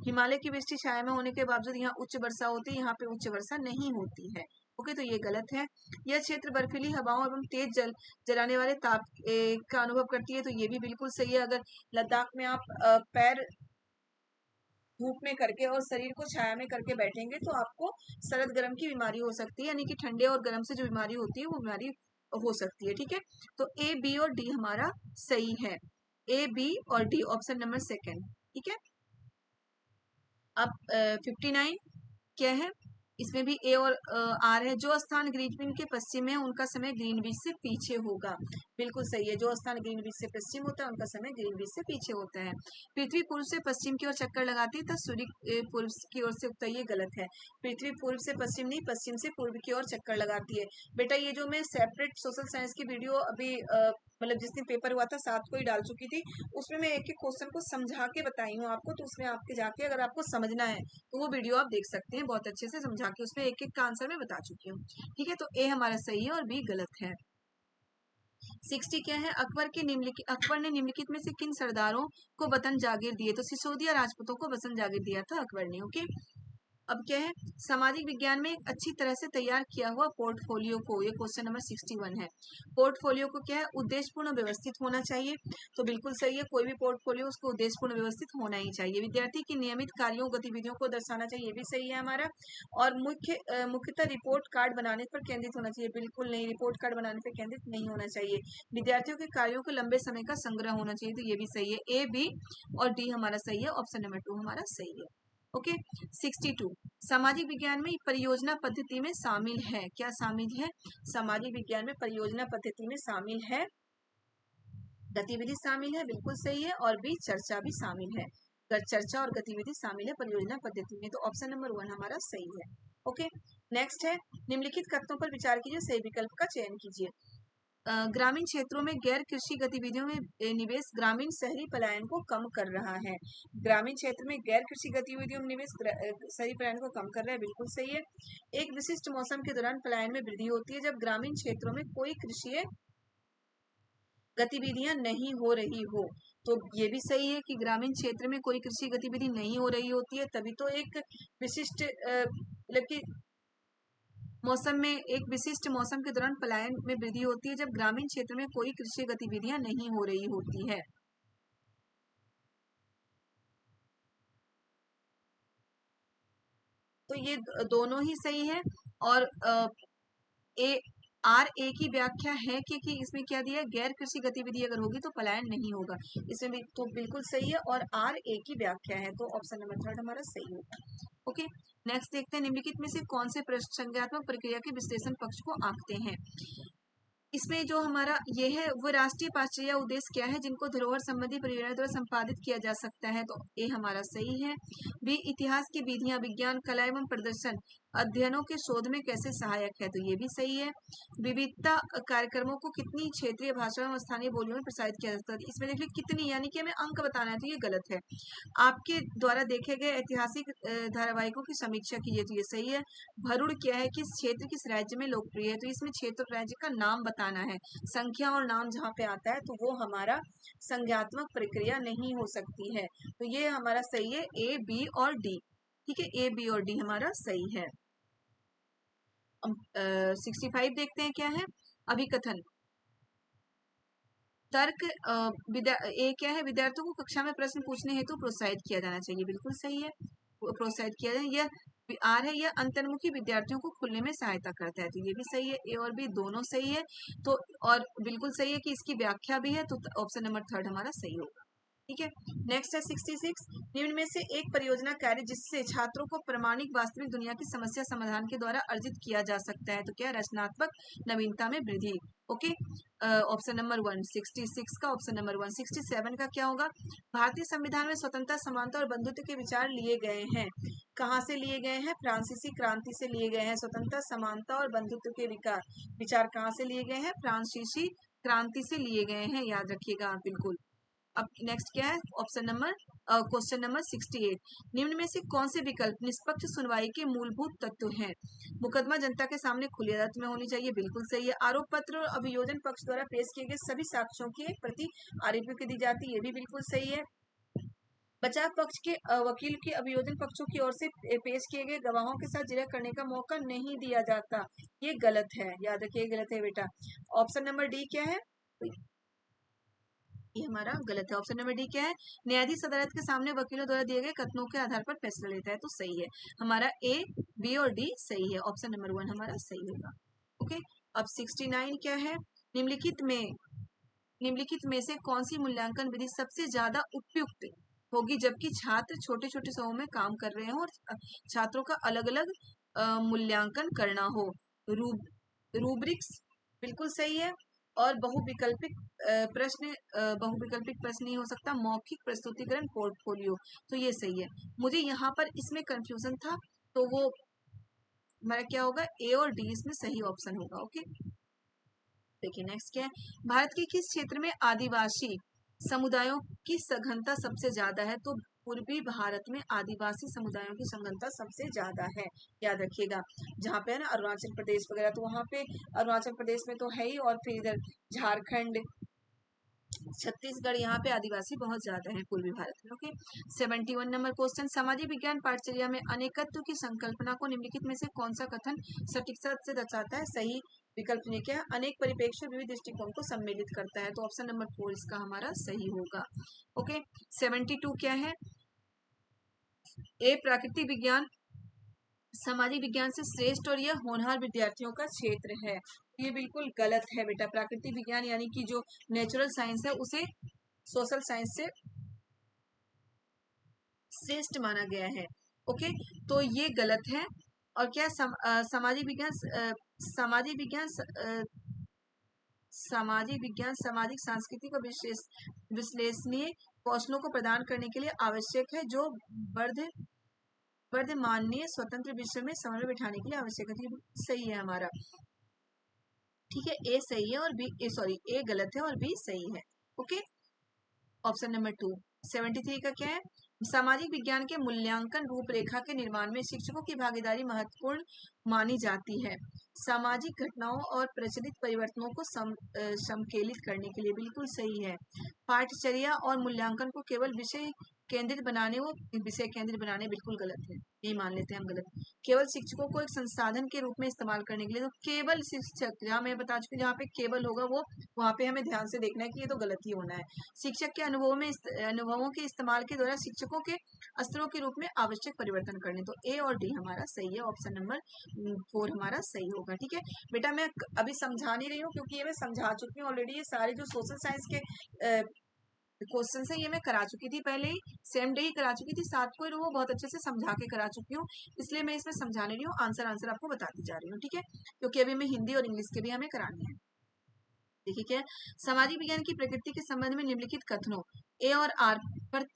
हिमालय की वृष्टि छाया में होने के बावजूद यहाँ उच्च वर्षा होती है, यहाँ पे उच्च वर्षा नहीं होती है। ओके, तो ये गलत है। यह क्षेत्र बर्फीली हवाओं एवं तेज जलाने वाले ताप का अनुभव करती है, तो ये भी बिल्कुल सही है। अगर लद्दाख में आप पैर धूप में करके और शरीर को छाया में करके बैठेंगे तो आपको सरद गर्म की बीमारी हो सकती है, यानी कि ठंडे और गर्म से जो बीमारी होती है वो बीमारी हो सकती है। ठीक है, तो ए, बी और डी हमारा सही है। ए, बी और डी, ऑप्शन नंबर 2। ठीक है, अब 59 क्या है, इसमें भी ए और आर है। जो स्थान ग्रीनविच के पश्चिम है उनका समय ग्रीनविच से पीछे होगा, बिल्कुल सही है। जो स्थान ग्रीनविच से पश्चिम होता है उनका समय ग्रीनविच से पीछे होता है। पृथ्वी पूर्व से पश्चिम की ओर चक्कर लगाती है, तब सूर्य पूर्व की ओर से उगता है, ये गलत है। पृथ्वी पूर्व से पश्चिम नहीं, पश्चिम से पूर्व की ओर चक्कर लगाती है। बेटा ये जो मैं सेपरेट सोशल साइंस की वीडियो अभी मतलब जिस दिन पेपर हुआ था 7 को ही डाल चुकी थी, उसमें मैं एक एक क्वेश्चन को समझा के बताई हूँ आपको, तो उसमें आपके जाके अगर आपको समझना है तो वो वीडियो आप देख सकते हैं, बहुत अच्छे से समझा के उसमें एक एक का आंसर मैं बता चुकी हूँ। ठीक है, तो ए हमारा सही है और बी गलत है। 60 क्या है, अकबर ने निम्नलिखित में से किन सरदारों को वतन जागीर दिए? तो सिसोदिया राजपूतों को वतन जागीर दिया था अकबर ने। ओके, अब क्या है, सामाजिक विज्ञान में एक अच्छी तरह से तैयार किया हुआ पोर्टफोलियो को, ये क्वेश्चन नंबर 61 है। पोर्टफोलियो को क्या है, उद्देश्यपूर्ण व्यवस्थित होना चाहिए। तो बिल्कुल सही है, कोई भी पोर्टफोलियो उसको उद्देश्यपूर्ण व्यवस्थित होना ही चाहिए। विद्यार्थी की नियमित कार्यों गतिविधियों को दर्शाना चाहिए, ये भी सही है हमारा। और मुख्यतः रिपोर्ट कार्ड बनाने पर केंद्रित होना चाहिए, बिल्कुल नहीं, रिपोर्ट कार्ड बनाने पर केंद्रित नहीं होना चाहिए। विद्यार्थियों के कार्यों को लंबे समय का संग्रह होना चाहिए, तो ये भी सही है। ए, बी और डी हमारा सही है, ऑप्शन नंबर 2 हमारा सही है। ओके, 62 सामाजिक विज्ञान में परियोजना पद्धति में शामिल है, क्या शामिल है, सामाजिक विज्ञान में परियोजना पद्धति में शामिल है, गतिविधि शामिल है, बिल्कुल सही है। और बी, चर्चा भी शामिल है, चर्चा और गतिविधि शामिल है परियोजना पद्धति में, तो ऑप्शन नंबर 1 हमारा सही है। ओके, नेक्स्ट है, निम्नलिखित कथनों पर विचार कीजिए, सही विकल्प का चयन कीजिए। ग्रामीण क्षेत्रों में गैर कृषि गतिविधियों में निवेश ग्रामीण शहरी पलायन को कम कर रहा है। ग्रामीण क्षेत्र में गैर कृषि गतिविधियों में निवेश शहरी पलायन को कम कर रहा है, बिल्कुल सही है। एक विशिष्ट मौसम के दौरान पलायन में वृद्धि होती है जब ग्रामीण क्षेत्रों में कोई कृषि गतिविधियां नहीं हो रही हो, तो ये भी सही है कि ग्रामीण क्षेत्र में कोई कृषि गतिविधि नहीं हो रही होती है, तभी तो एक विशिष्ट मतलब कि मौसम में, एक विशिष्ट मौसम के दौरान पलायन में वृद्धि होती है जब ग्रामीण क्षेत्र में कोई कृषि गतिविधियां नहीं हो रही होती है। तो ये दोनों ही सही है। और ए, आर ए की व्याख्या है कि इसमें क्या दिया है, गैर कृषि गतिविधि अगर होगी तो पलायन नहीं होगा, इसमें भी तो बिल्कुल सही है। और आर ए की व्याख्या है, तो ऑप्शन नंबर 3 हमारा सही होगा। ओके, नेक्स्ट देखते हैं, निम्नलिखित में से कौन से प्रश्न संज्ञात्मक प्रक्रिया के विश्लेषण पक्ष को आंकते हैं। इसमें जो हमारा ये है, वो राष्ट्रीय पाठ्यचर्या उद्देश्य क्या है जिनको धरोहर संबंधी परियोजना द्वारा संपादित किया जा सकता है, तो ए हमारा सही है। बी, इतिहास की विधियां विज्ञान कला एवं प्रदर्शन अध्ययनों के शोध में कैसे सहायक है, तो ये भी सही है। विविधता कार्यक्रमों को कितनी क्षेत्रीय भाषाओं और स्थानीय बोलियों में प्रसारित किया जाता है, इसमें देखिए कितनी, यानी कि हमें अंक बताना है, तो ये गलत है। आपके द्वारा देखे गए ऐतिहासिक धारावाहिकों की समीक्षा कीजिए, तो ये सही है। भरूड़ क्या है, किस क्षेत्र किस राज्य में लोकप्रिय है, तो इसमें क्षेत्र और राज्य का नाम बताना है, संख्या और नाम जहाँ पे आता है तो वो हमारा संज्ञात्मक प्रक्रिया नहीं हो सकती है, तो ये हमारा सही है, ए, बी और डी। ठीक है, ए, बी और डी हमारा सही है। 65 देखते हैं क्या है, अभिकथन तर्क। ए क्या है, विद्यार्थियों को कक्षा में प्रश्न पूछने हेतु प्रोत्साहित किया जाना चाहिए, बिल्कुल सही है, प्रोत्साहित किया जाए। यह आर है, यह अंतर्मुखी विद्यार्थियों को खुलने में सहायता करता है, तो ये भी सही है, ए और बी दोनों सही है। तो और बिल्कुल सही है कि इसकी व्याख्या भी है, तो ऑप्शन नंबर 3 हमारा सही होगा। ठीक है, नेक्स्ट है 66, निम्न में से एक परियोजना कार्य जिससे छात्रों को प्रामाणिक वास्तविक दुनिया की समस्या समाधान के द्वारा अर्जित किया जा सकता है, तो क्या, रचनात्मक नवीनता में वृद्धि। ओके, ऑप्शन नंबर 1 66 का ऑप्शन नंबर 1। 67 का क्या होगा, भारतीय संविधान में स्वतंत्रता समानता और बंधुत्व के विचार लिए गए हैं, कहाँ से लिए गए हैं, फ्रांसीसी क्रांति से लिए गए हैं। स्वतंत्रता समानता और बंधुत्व के विचार कहाँ से लिए गए हैं, फ्रांसीसी क्रांति से लिए गए हैं, याद रखिएगा आप बिल्कुल। अब नेक्स्ट क्या है, ऑप्शन नंबर क्वेश्चन नंबर 68, निम्न में से कौन से विकल्प निष्पक्ष सुनवाई के मूलभूत तत्व हैं। मुकदमा जनता के सामने खुली अदालत में होनी चाहिए, बिल्कुल सही है। आरोप पत्र और अभियोजन पक्ष द्वारा पेश किए गए सभी साक्ष्यों की एक प्रति आरोपियों को दी जाती है, ये भी बिल्कुल सही है। बचाव पक्ष के वकील के अभियोजन पक्षों की ओर से पेश किए गए गवाहों के साथ जिरह करने का मौका नहीं दिया जाता, ये गलत है, याद रखिए गलत है बेटा। ऑप्शन नंबर डी क्या है, ये हमारा गलत है। ऑप्शन नंबर डी क्या है, न्यायाधीश अदालत के सामने वकीलों द्वारा दिए गए कथनों के आधार पर फैसला लेता है, तो सही है हमारा, ए, बी और डी सही है, ऑप्शन नंबर 1 हमारा सही होगा। ओके, अब 69 क्या है, निम्नलिखित में से कौन सी मूल्यांकन विधि सबसे ज्यादा उपयुक्त होगी जबकि छात्र छोटे छोटे समूह में काम कर रहे हो और छात्रों का अलग अलग मूल्यांकन करना हो। रूब्रिक्स बिल्कुल सही है। और बहुविकल्पिक प्रश्न नहीं हो सकता, मौखिक प्रस्तुतिकरण पोर्टफोलियो, तो ये सही है। मुझे यहाँ पर इसमें कंफ्यूजन था, तो वो हमारा क्या होगा, ए और डी इसमें सही ऑप्शन होगा। ओके, देखिए नेक्स्ट क्या है, भारत के किस क्षेत्र में आदिवासी समुदायों की सघनता सबसे ज्यादा है, तो पूर्वी भारत में आदिवासी समुदायों की संघनता सबसे ज्यादा है, याद रखिएगा। जहाँ पे है ना अरुणाचल प्रदेश वगैरह, तो वहाँ पे अरुणाचल प्रदेश में तो है ही, और फिर इधर झारखंड, छत्तीसगढ़, यहाँ पे आदिवासी बहुत ज्यादा है पूर्वी भारत में। ओके, 71 नंबर क्वेश्चन, सामाजिक विज्ञान पाठचर्या में अनेकत्व की संकल्पना को निम्नलिखित में से कौन सा कथन सटीकता से दर्शाता है? सही विकल्प ने क्या, अनेक परिप्रेक्ष्य विविध दृष्टिकोण को सम्मिलित करता है, तो ऑप्शन नंबर 4 इसका हमारा सही होगा। ओके, 72 क्या है? ए प्राकृतिक विज्ञान सामाजिक विज्ञान से श्रेष्ठ और यह होनहार विद्यार्थियों का क्षेत्र है। ये बिल्कुल गलत है बेटा। प्राकृतिक विज्ञान यानी कि जो नेचुरल साइंस है उसे सोशल साइंस से श्रेष्ठ माना गया है। ओके, तो ये गलत है। और क्या सामाजिक विज्ञान सामाजिक विज्ञान सामाजिक विज्ञान सामाजिक सांस्कृतिक और विश्लेषणीय कौशलों को प्रदान करने के लिए आवश्यक है, जो वर्धमाननीय स्वतंत्र विश्व में समन्वय बिठाने के लिए आवश्यक है। सही है हमारा, ठीक है। ए सही है और बी ए गलत है और बी सही है। Okay, option number 2। 73 का क्या है? सामाजिक विज्ञान के मूल्यांकन रूपरेखा के निर्माण में शिक्षकों की भागीदारी महत्वपूर्ण मानी जाती है। सामाजिक घटनाओं और प्रचलित परिवर्तनों को समकेलित करने के लिए, बिल्कुल सही है। पाठचर्या और मूल्यांकन को केवल विषय केंद्रित बनाने बिल्कुल गलत है, यही मान लेते हैं हम गलत। केवल शिक्षकों को एक संसाधन के रूप में इस्तेमाल करने के लिए, तो केवल शिक्षक, जहाँ मैं बता चुकी, जहाँ पे केवल होगा वो वहाँ पे हमें ध्यान से देखना है कि ये तो गलत ही होना है। शिक्षक के अनुभवों के इस्तेमाल के द्वारा शिक्षकों के स्तरों के रूप में आवश्यक परिवर्तन करने, तो ए और डी हमारा सही है। ऑप्शन नंबर 4 हमारा सही होगा। ठीक है बेटा, मैं अभी समझा नहीं रही हूँ क्योंकि ये मैं समझा चुकी हूँ ऑलरेडी। ये सारे जो सोशल साइंस के क्वेश्चन है ये मैं करा चुकी थी पहले ही, सेम डे ही करा चुकी थी, 7 को वो बहुत अच्छे से समझा के करा चुकी हूँ, इसलिए मैं इसमें समझा नहीं रही हूँ, आंसर आपको बताती जा रही हूँ। ठीक है, क्योंकि अभी मैं हिंदी और इंग्लिश के भी हमें करानी है। देखिए क्या, सामाजिक विज्ञान की प्रकृति के संबंध में निम्नलिखित कथनों ए और आर पर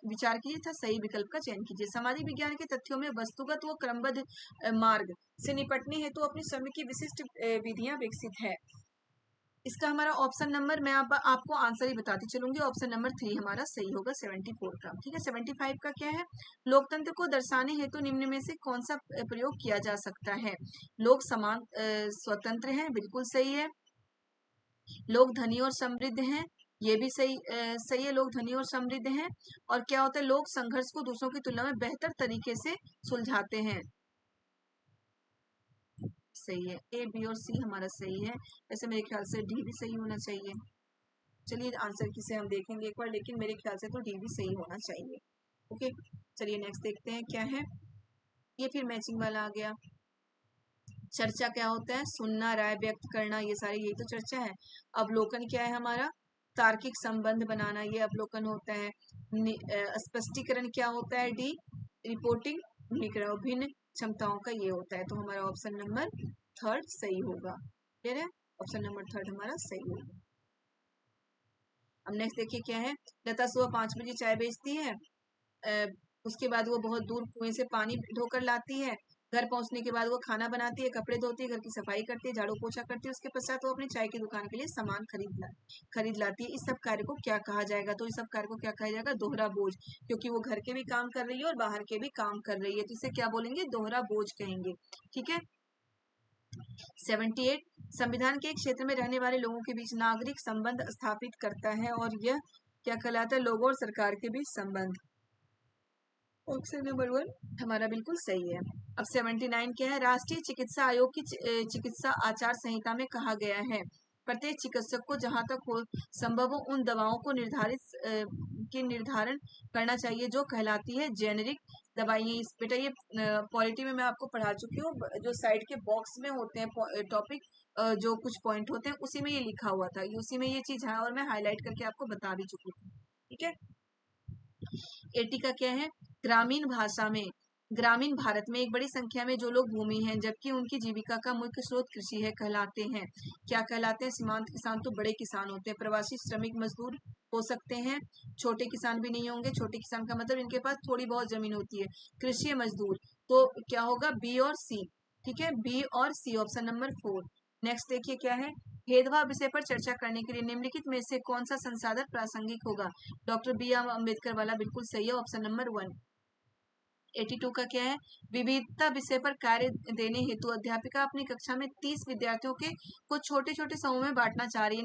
विचार कीजिए तथा सही विकल्प का चयन कीजिए। सामाजिक विज्ञान के तथ्यों में वस्तुगत व क्रमबद्ध मार्ग से निपटने हेतु अपनी स्वयं की विशिष्ट विधियां विकसित है। इसका हमारा ऑप्शन नंबर, मैं आपको आंसर ही बताती चलूंगी, ऑप्शन नंबर 3 हमारा सही होगा 74 का। ठीक है, 75 का क्या है? लोकतंत्र को दर्शाने हेतु निम्न में से कौन सा प्रयोग किया जा सकता है? लोग समान स्वतंत्र हैं, बिल्कुल सही है। लोग धनी और समृद्ध हैं, ये भी सही है, लोग धनी और समृद्ध हैं। और क्या होता है? लोग संघर्ष को दूसरों की तुलना में बेहतर तरीके से सुलझाते हैं, सही है। ए, बी और सी हमारा सही है। वैसे मेरे ख्याल से डी भी सही होना चाहिए। चलिए आंसर किसे हम देखेंगे एक बार, लेकिन मेरे ख्याल से तो डी भी सही होना चाहिए। ओके, चलिए नेक्स्ट देखते हैं क्या है। ये फिर मैचिंग वाला आ गया। चर्चा क्या होता है? सुनना, राय व्यक्त करना, ये सारी यही तो चर्चा है। अवलोकन क्या है हमारा? तार्किक संबंध बनाना, ये अवलोकन होता है। स्पष्टीकरण क्या होता है? डी। रिपोर्टिंग, भिन्न क्षमताओं का ये होता है, तो हमारा ऑप्शन नंबर 3 सही होगा। क्लियर है? ऑप्शन नंबर 3 हमारा सही होगा। अब नेक्स्ट देखिए क्या है। लता सुबह 5 बजे चाय बेचती है, उसके बाद वो बहुत दूर कुएं से पानी ढोकर लाती है, घर पहुंचने के बाद वो खाना बनाती है, कपड़े धोती है, घर की सफाई करती है, झाड़ू पोछा करती है, उसके पश्चात वो अपनी चाय की दुकान के लिए सामान खरीद लाती है। इस सब कार्य को क्या कहा जाएगा? तो इस सब कार्य को क्या कहा जाएगा? दोहरा बोझ, क्योंकि वो घर के भी काम कर रही है और बाहर के भी काम कर रही है, तो इसे क्या बोलेंगे? दोहरा बोझ कहेंगे। ठीक है, 78 संविधान के क्षेत्र में रहने वाले लोगों के बीच नागरिक संबंध स्थापित करता है, और यह क्या कहलाता है? लोगों और सरकार के बीच संबंध। ऑप्शन नंबर 1 हमारा बिल्कुल सही है। अब 79 क्या है? राष्ट्रीय चिकित्सा आयोग की चिकित्सा आचार संहिता में कहा गया है, प्रत्येक चिकित्सक को जहां तक हो संभव हो उन दवाओं को निर्धारण करना चाहिए जो कहलाती है जेनेरिक दवाइयाँ। इस बेटा ये पॉलिटी में मैं आपको पढ़ा चुकी हूँ, जो साइड के बॉक्स में होते हैं टॉपिक, जो कुछ पॉइंट होते हैं उसी में ये लिखा हुआ था, उसी में ये चीज है, और मैं हाईलाइट करके आपको बता भी चुकी थी। ठीक है, 80 का क्या है? ग्रामीण भारत में एक बड़ी संख्या में जो लोग भूमि हैं जबकि उनकी जीविका का मुख्य स्रोत कृषि है, कहलाते हैं क्या? कहलाते हैं सीमांत किसान, तो बड़े किसान होते हैं। प्रवासी श्रमिक मजदूर हो सकते हैं, छोटे किसान भी नहीं होंगे, छोटे किसान का मतलब इनके पास थोड़ी बहुत जमीन होती है। कृषि मजदूर, तो क्या होगा? बी और सी। ठीक है, बी और सी, ऑप्शन नंबर 4। नेक्स्ट देखिए क्या है, भेदभाव विषय पर चर्चा करने के लिए निम्नलिखित में से कौन सा संसाधन प्रासंगिक होगा? डॉक्टर बी आर अम्बेडकर वाला बिल्कुल सही है, ऑप्शन नंबर 1। 82 का क्या है, विविधता विषय पर कार्य देने हेतु अध्यापिका अपनी कक्षा में 30 विद्यार्थियों के कुछ छोटे छोटे समूह में बांटना चाह रही है।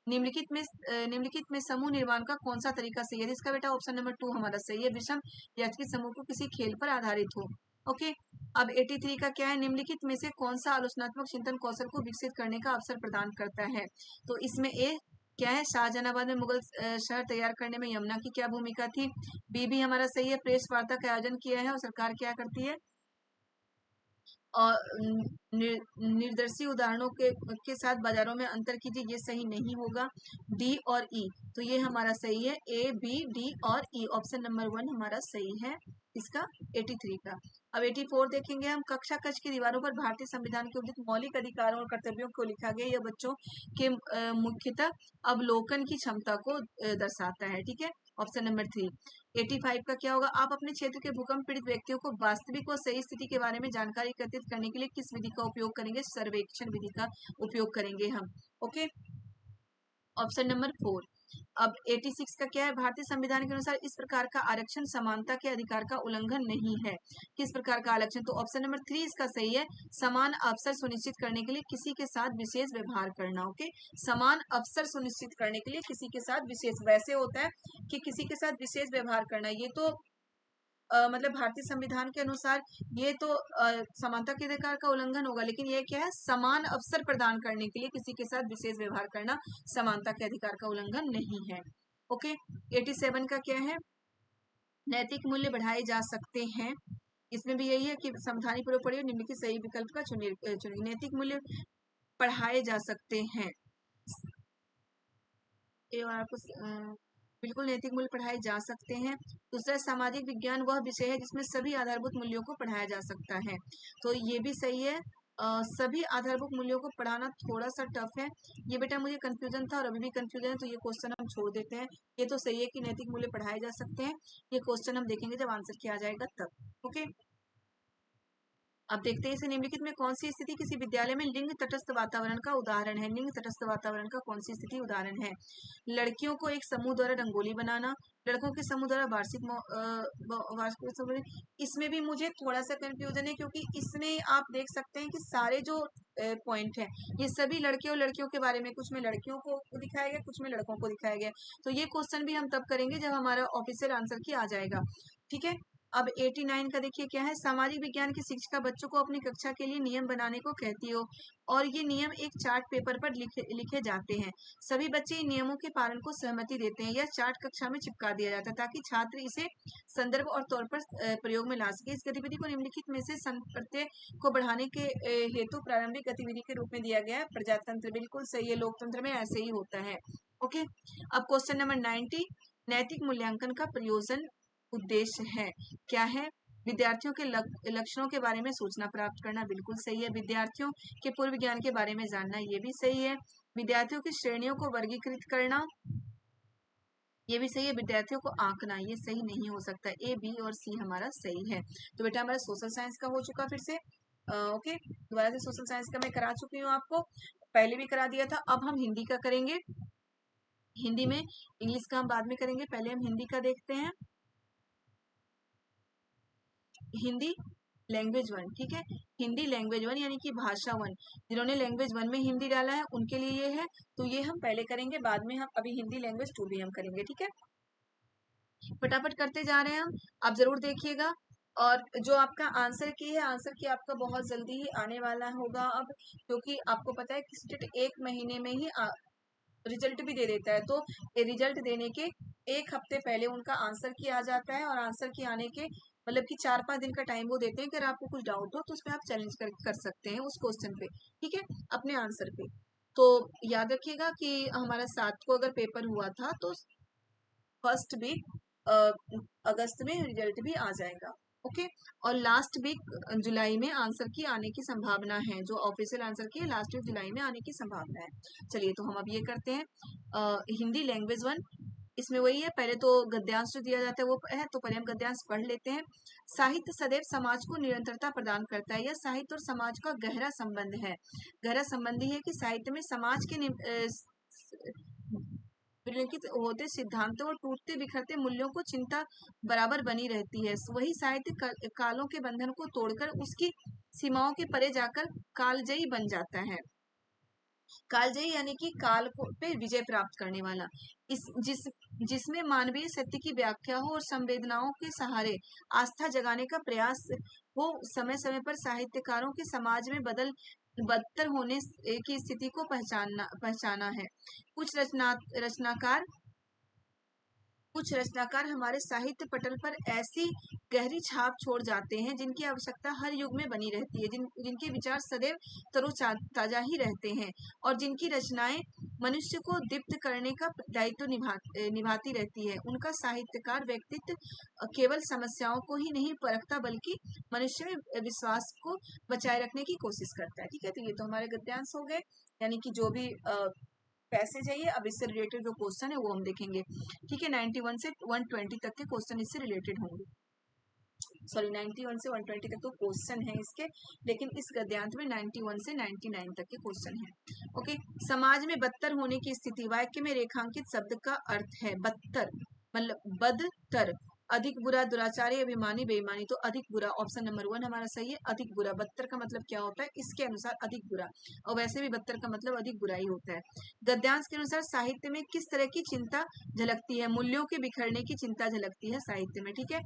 निम्नलिखित में समूह निर्माण का कौन सा तरीका सही है? इसका बेटा ऑप्शन नंबर 2 हमारा सही है, विषम यात्री समूह को किसी खेल पर आधारित हो। ओके, अब 83 का क्या है, निम्नलिखित में से कौन सा आलोचनात्मक चिंतन कौशल को विकसित करने का अवसर प्रदान करता है? तो इसमें ए क्या है, शाहजहानाबाद में मुगल शहर तैयार करने में यमुना की क्या भूमिका थी? बी भी हमारा सही है, प्रेस वार्ता का आयोजन किया है और सरकार क्या करती है? और निर्दर्शी उदाहरणों के साथ बाजारों में अंतर कीजिए, ये सही नहीं होगा। डी और ई, तो ये हमारा सही है, ए बी डी और ई, ऑप्शन नंबर 1 हमारा सही है इसका 83 का। अब 84 देखेंगे हम, कक्षा कक्ष की दीवारों पर भारतीय संविधान के उचित मौलिक अधिकारों और कर्तव्यों को लिखा गया। यह बच्चों के मुख्यतः अवलोकन की क्षमता को दर्शाता है, ठीक है, ऑप्शन नंबर 3। 85 का क्या होगा, आप अपने क्षेत्र के भूकंप पीड़ित व्यक्तियों को वास्तविक और सही स्थिति के बारे में जानकारी एकत्रित करने के लिए किस विधि का उपयोग करेंगे? सर्वेक्षण विधि का उपयोग करेंगे हम। Okay, option number 4। अब 86 का क्या है, भारतीय संविधान के अनुसार इस प्रकार का आरक्षण समानता के अधिकार का उल्लंघन नहीं है। किस प्रकार का आरक्षण? तो ऑप्शन नंबर 3 इसका सही है, समान अवसर सुनिश्चित करने के लिए किसी के साथ विशेष व्यवहार करना। ओके, समान अवसर सुनिश्चित करने के लिए किसी के साथ विशेष, वैसे होता है कि किसी के साथ विशेष व्यवहार करना, ये तो मतलब भारतीय संविधान के अनुसार ये तो समानता के अधिकार का उल्लंघन होगा, लेकिन ये क्या है, समान अवसर प्रदान करने के लिए किसी के साथ विशेष व्यवहार करना समानता के अधिकार का उल्लंघन नहीं है। ओके, 87 का क्या है, नैतिक मूल्य बढ़ाए जा सकते हैं। इसमें भी यही है कि सावधानी पूर्वक पढ़िए, निम्नलिखित सही विकल्प का चुनिए। नैतिक मूल्य पढ़ाए जा सकते हैं, आपको बिल्कुल नैतिक मूल्य पढ़ाए जा सकते हैं। दूसरा, सामाजिक विज्ञान वह विषय है जिसमें सभी आधारभूत मूल्यों को पढ़ाया जा सकता है, तो ये भी सही है। सभी आधारभूत मूल्यों को पढ़ाना थोड़ा सा टफ है, ये बेटा मुझे कंफ्यूजन था और अभी भी कंफ्यूजन है, तो ये क्वेश्चन हम छोड़ देते हैं। ये तो सही है कि नैतिक मूल्य पढ़ाए जा सकते हैं, ये क्वेश्चन हम देखेंगे जब आंसर किया जाएगा तब। ओके, अब देखते हैं इसे, निम्नलिखित में कौन सी स्थिति किसी विद्यालय में लिंग तटस्थ वातावरण का उदाहरण है? लिंग तटस्थ वातावरण का कौन सी स्थिति उदाहरण है? लड़कियों को एक समूह द्वारा रंगोली बनाना, लड़कों के समूह द्वारा वार्षिक, इसमें भी मुझे थोड़ा सा कंफ्यूजन है, क्योंकि इसमें आप देख सकते हैं कि सारे जो पॉइंट है ये सभी लड़के और लड़कियों के बारे में, कुछ में लड़कियों को दिखाया गया, कुछ में लड़कों को दिखाया गया, तो ये क्वेश्चन भी हम तब करेंगे जब हमारा ऑफिशियल आंसर की आ जाएगा, ठीक है। अब 89 का देखिए क्या है, सामाजिक विज्ञान की शिक्षिका बच्चों को अपनी कक्षा के लिए नियम बनाने को कहती हो और ये नियम एक चार्ट पेपर पर लिखे जाते हैं। सभी बच्चे इन नियमों के पालन को सहमति देते हैं। यह चार्ट कक्षा में चिपका दिया जाता है ताकि छात्र इसे संदर्भ और तौर पर प्रयोग में ला सके। इस गतिविधि को निम्नलिखित में से प्रत्यय को बढ़ाने के हेतु प्रारंभिक गतिविधि के रूप में दिया गया है। प्रजातंत्र, बिल्कुल सही है, लोकतंत्र में ऐसे ही होता है। ओके, अब क्वेश्चन नंबर 90, नैतिक मूल्यांकन का प्रयोजन उद्देश्य है, क्या है? विद्यार्थियों के लक्षणों के बारे में सूचना प्राप्त करना, बिल्कुल सही है। विद्यार्थियों के पूर्व ज्ञान के बारे में जानना, ये भी सही है। विद्यार्थियों की श्रेणियों को वर्गीकृत करना, ये भी सही है। विद्यार्थियों को आंकना, ये सही नहीं हो सकता, ए बी और सी हमारा सही है। तो बेटा हमारा सोशल साइंस का हो चुका फिर से। ओके, दोबारा से सोशल साइंस का मैं करा चुकी हूँ आपको, पहले भी करा दिया था। अब हम हिंदी का करेंगे, हिंदी में, इंग्लिश का हम बाद में करेंगे, पहले हम हिंदी का देखते हैं। हिंदी लैंग्वेज 1, ठीक है, हिंदी लैंग्वेज 1 यानी कि भाषा 1, जिन्होंने लैंग्वेज 1 में हिंदी डाला है उनके लिए ये है, तो ये हम पहले करेंगे, बाद में हम अभी हिंदी लैंग्वेज 2 भी हम करेंगे, ठीक है। फटाफट करते जा रहे हैं हम, आप जरूर देखिएगा। और जो आपका आंसर की है, आंसर की आपका बहुत जल्दी ही आने वाला होगा अब, क्योंकि आपको पता है कि स्टेट 1 महीने में ही रिजल्ट भी दे देता है, तो रिजल्ट देने के 1 हफ्ते पहले उनका आंसर की आ जाता है, और आंसर की आने के मतलब कि 4-5 दिन का टाइम वो देते हैं कि अगर आपको कुछ डाउट हो तो उसमें आप चैलेंज कर सकते हैं उस क्वेश्चन पे, ठीक है, अपने आंसर पे। तो याद रखिएगा कि हमारा 7 को अगर पेपर हुआ था तो फर्स्ट वीक अगस्त में रिजल्ट भी आ जाएगा। ओके, और लास्ट वीक जुलाई में आंसर की आने की संभावना है, जो ऑफिशियल आंसर की लास्ट वीक जुलाई में आने की संभावना है। चलिए, तो हम अब ये करते हैं हिंदी लैंग्वेज 1 इसमें वही है, पहले तो गद्यांश जो दिया जाता है वो है, तो पहले हम गद्यांश पढ़ लेते हैं। साहित्य सदैव समाज को निरंतरता प्रदान करता है। यह साहित्य और समाज का गहरा संबंध है। गहरा संबंधी है कि साहित्य में समाज के विलिखित होते सिद्धांतों और टूटते बिखरते मूल्यों को चिंता बराबर बनी रहती है। वही साहित्य कालों के बंधन को तोड़कर उसकी सीमाओं के परे जाकर कालजयी बन जाता है। कालजयी यानी कि काल को पे विजय प्राप्त करने वाला, जिसमें मानवीय सत्य की व्याख्या हो और संवेदनाओं के सहारे आस्था जगाने का प्रयास हो। समय समय पर साहित्यकारों के समाज में बदतर होने की स्थिति को पहचाना है। कुछ रचनाकार हमारे साहित्य पटल पर ऐसी गहरी छाप छोड़ जाते हैं जिनकी आवश्यकता हर युग में बनी रहती है, जिनके विचार सदैव तरोताजा ही रहते हैं और जिनकी रचनाएं मनुष्य को दीप्त करने का दायित्व निभाती रहती है। उनका साहित्यकार व्यक्तित्व केवल समस्याओं को ही नहीं परखता बल्कि मनुष्य में विश्वास को बचाए रखने की कोशिश करता है। ठीक है, तो ये तो हमारे गद्यांश हो गए, यानी कि जो भी पैसेज है ये, अब इससे रिलेटेड जो क्वेश्चन है वो हम देखेंगे। ठीक है, 91 से 120 तक के क्वेश्चन इससे रिलेटेड होंगे। सॉरी, 91 से 120 तक तो क्वेश्चन है इसके, लेकिन इस गद्यांश में 91 से 99 तक के क्वेश्चन है। ओके, समाज में बदतर होने की स्थिति, वाक्य में रेखांकित शब्द का अर्थ है बदतर, मतलब बदतर, अधिक बुरा, दुराचारी, अभिमानी, बेईमानी। तो अधिक बुरा ऑप्शन नंबर 1 हमारा सही है। अधिक बुरा, बदतर का मतलब क्या होता है इसके अनुसार अधिक बुरा, और वैसे भी बदतर का मतलब अधिक बुरा ही होता है। गद्यांश के अनुसार साहित्य में किस तरह की चिंता झलकती है? मूल्यों के बिखरने की चिंता झलकती है साहित्य में। ठीक है,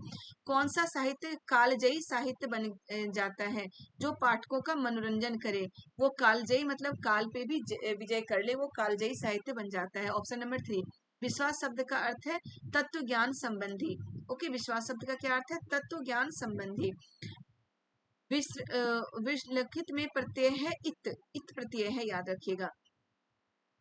कौन सा साहित्य कालजयी साहित्य बन जाता है? जो पाठकों का मनोरंजन करे, वो कालजयी मतलब काल पे भी विजय कर ले, वो कालजयी साहित्य बन जाता है। Option number 3। विश्वास शब्द का अर्थ है तत्व ज्ञान संबंधी। ओके, विश्वास शब्द का क्या अर्थ है? तत्व ज्ञान संबंधी। विश्लिखित में प्रत्यय है इत प्रत्यय है, याद रखिएगा।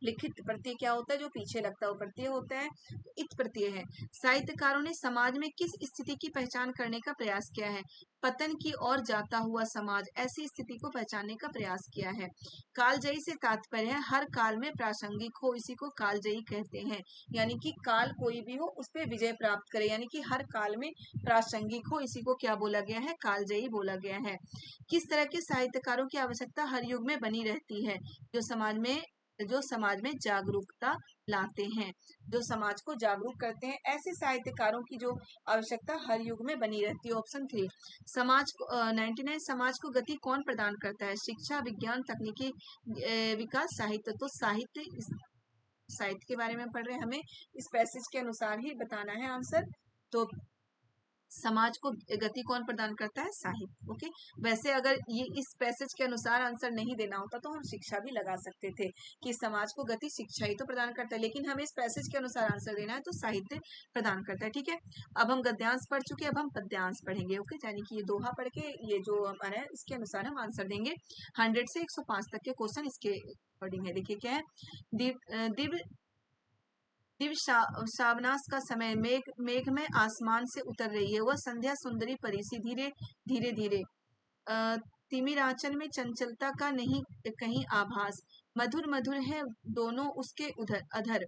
लिखित प्रत्यय क्या होता है? जो पीछे लगता है वो प्रत्यय होता है, तो इत प्रत्यय है। साहित्यकारों ने समाज में किस स्थिति की पहचान करने का प्रयास किया है? पतन की ओर जाता हुआ समाज, ऐसी स्थिति को पहचानने का प्रयास किया है। कालजयी से तात्पर्य है हर काल में प्रासंगिक हो, इसी को कालजयी कहते हैं। यानी कि काल कोई भी हो उस पर विजय प्राप्त करे, यानी कि हर काल में प्रासंगिक हो, इसी को क्या बोला गया है? कालजयी बोला गया है। किस तरह के साहित्यकारों की आवश्यकता हर युग में बनी रहती है? जो समाज में जागरूकता लाते हैं, जो समाज को जागरूक करते हैं, ऐसे साहित्यकारों की जो आवश्यकता हर युग में बनी रहती है। ऑप्शन 3। समाज को 99 समाज को गति कौन प्रदान करता है? शिक्षा, विज्ञान, तकनीकी विकास, साहित्य। तो साहित्य के बारे में पढ़ रहे हैं, हमें इस पैसेज के अनुसार ही बताना है आंसर। तो समाज को गति कौन प्रदान करता है? साहित्य। ओके, वैसे अगर ये इस पैसेज के अनुसार आंसर नहीं देना होता तो हम शिक्षा भी लगा सकते थे कि समाज को गति शिक्षा ही तो प्रदान करता है, लेकिन हमें इस पैसेज के अनुसार आंसर देना है तो साहित्य प्रदान करता है। ठीक है, अब हम गद्यांश पढ़ चुके, अब हम पद्यांश पढ़ेंगे। ओके, यानी कि ये दोहा पढ़ के ये जो हमारा है इसके अनुसार हम आंसर देंगे। 100 से 105 तक के क्वेश्चन इसके अकॉर्डिंग है। देखिए क्या है, दिव्य सावनास का समय, मेघ में आसमान से उतर रही है, वह संध्या सुंदरी परिसी धीरे धीरे धीरे। तिमिरांचल में चंचलता का नहीं कहीं आभास, मधुर मधुर है दोनों उसके अधर,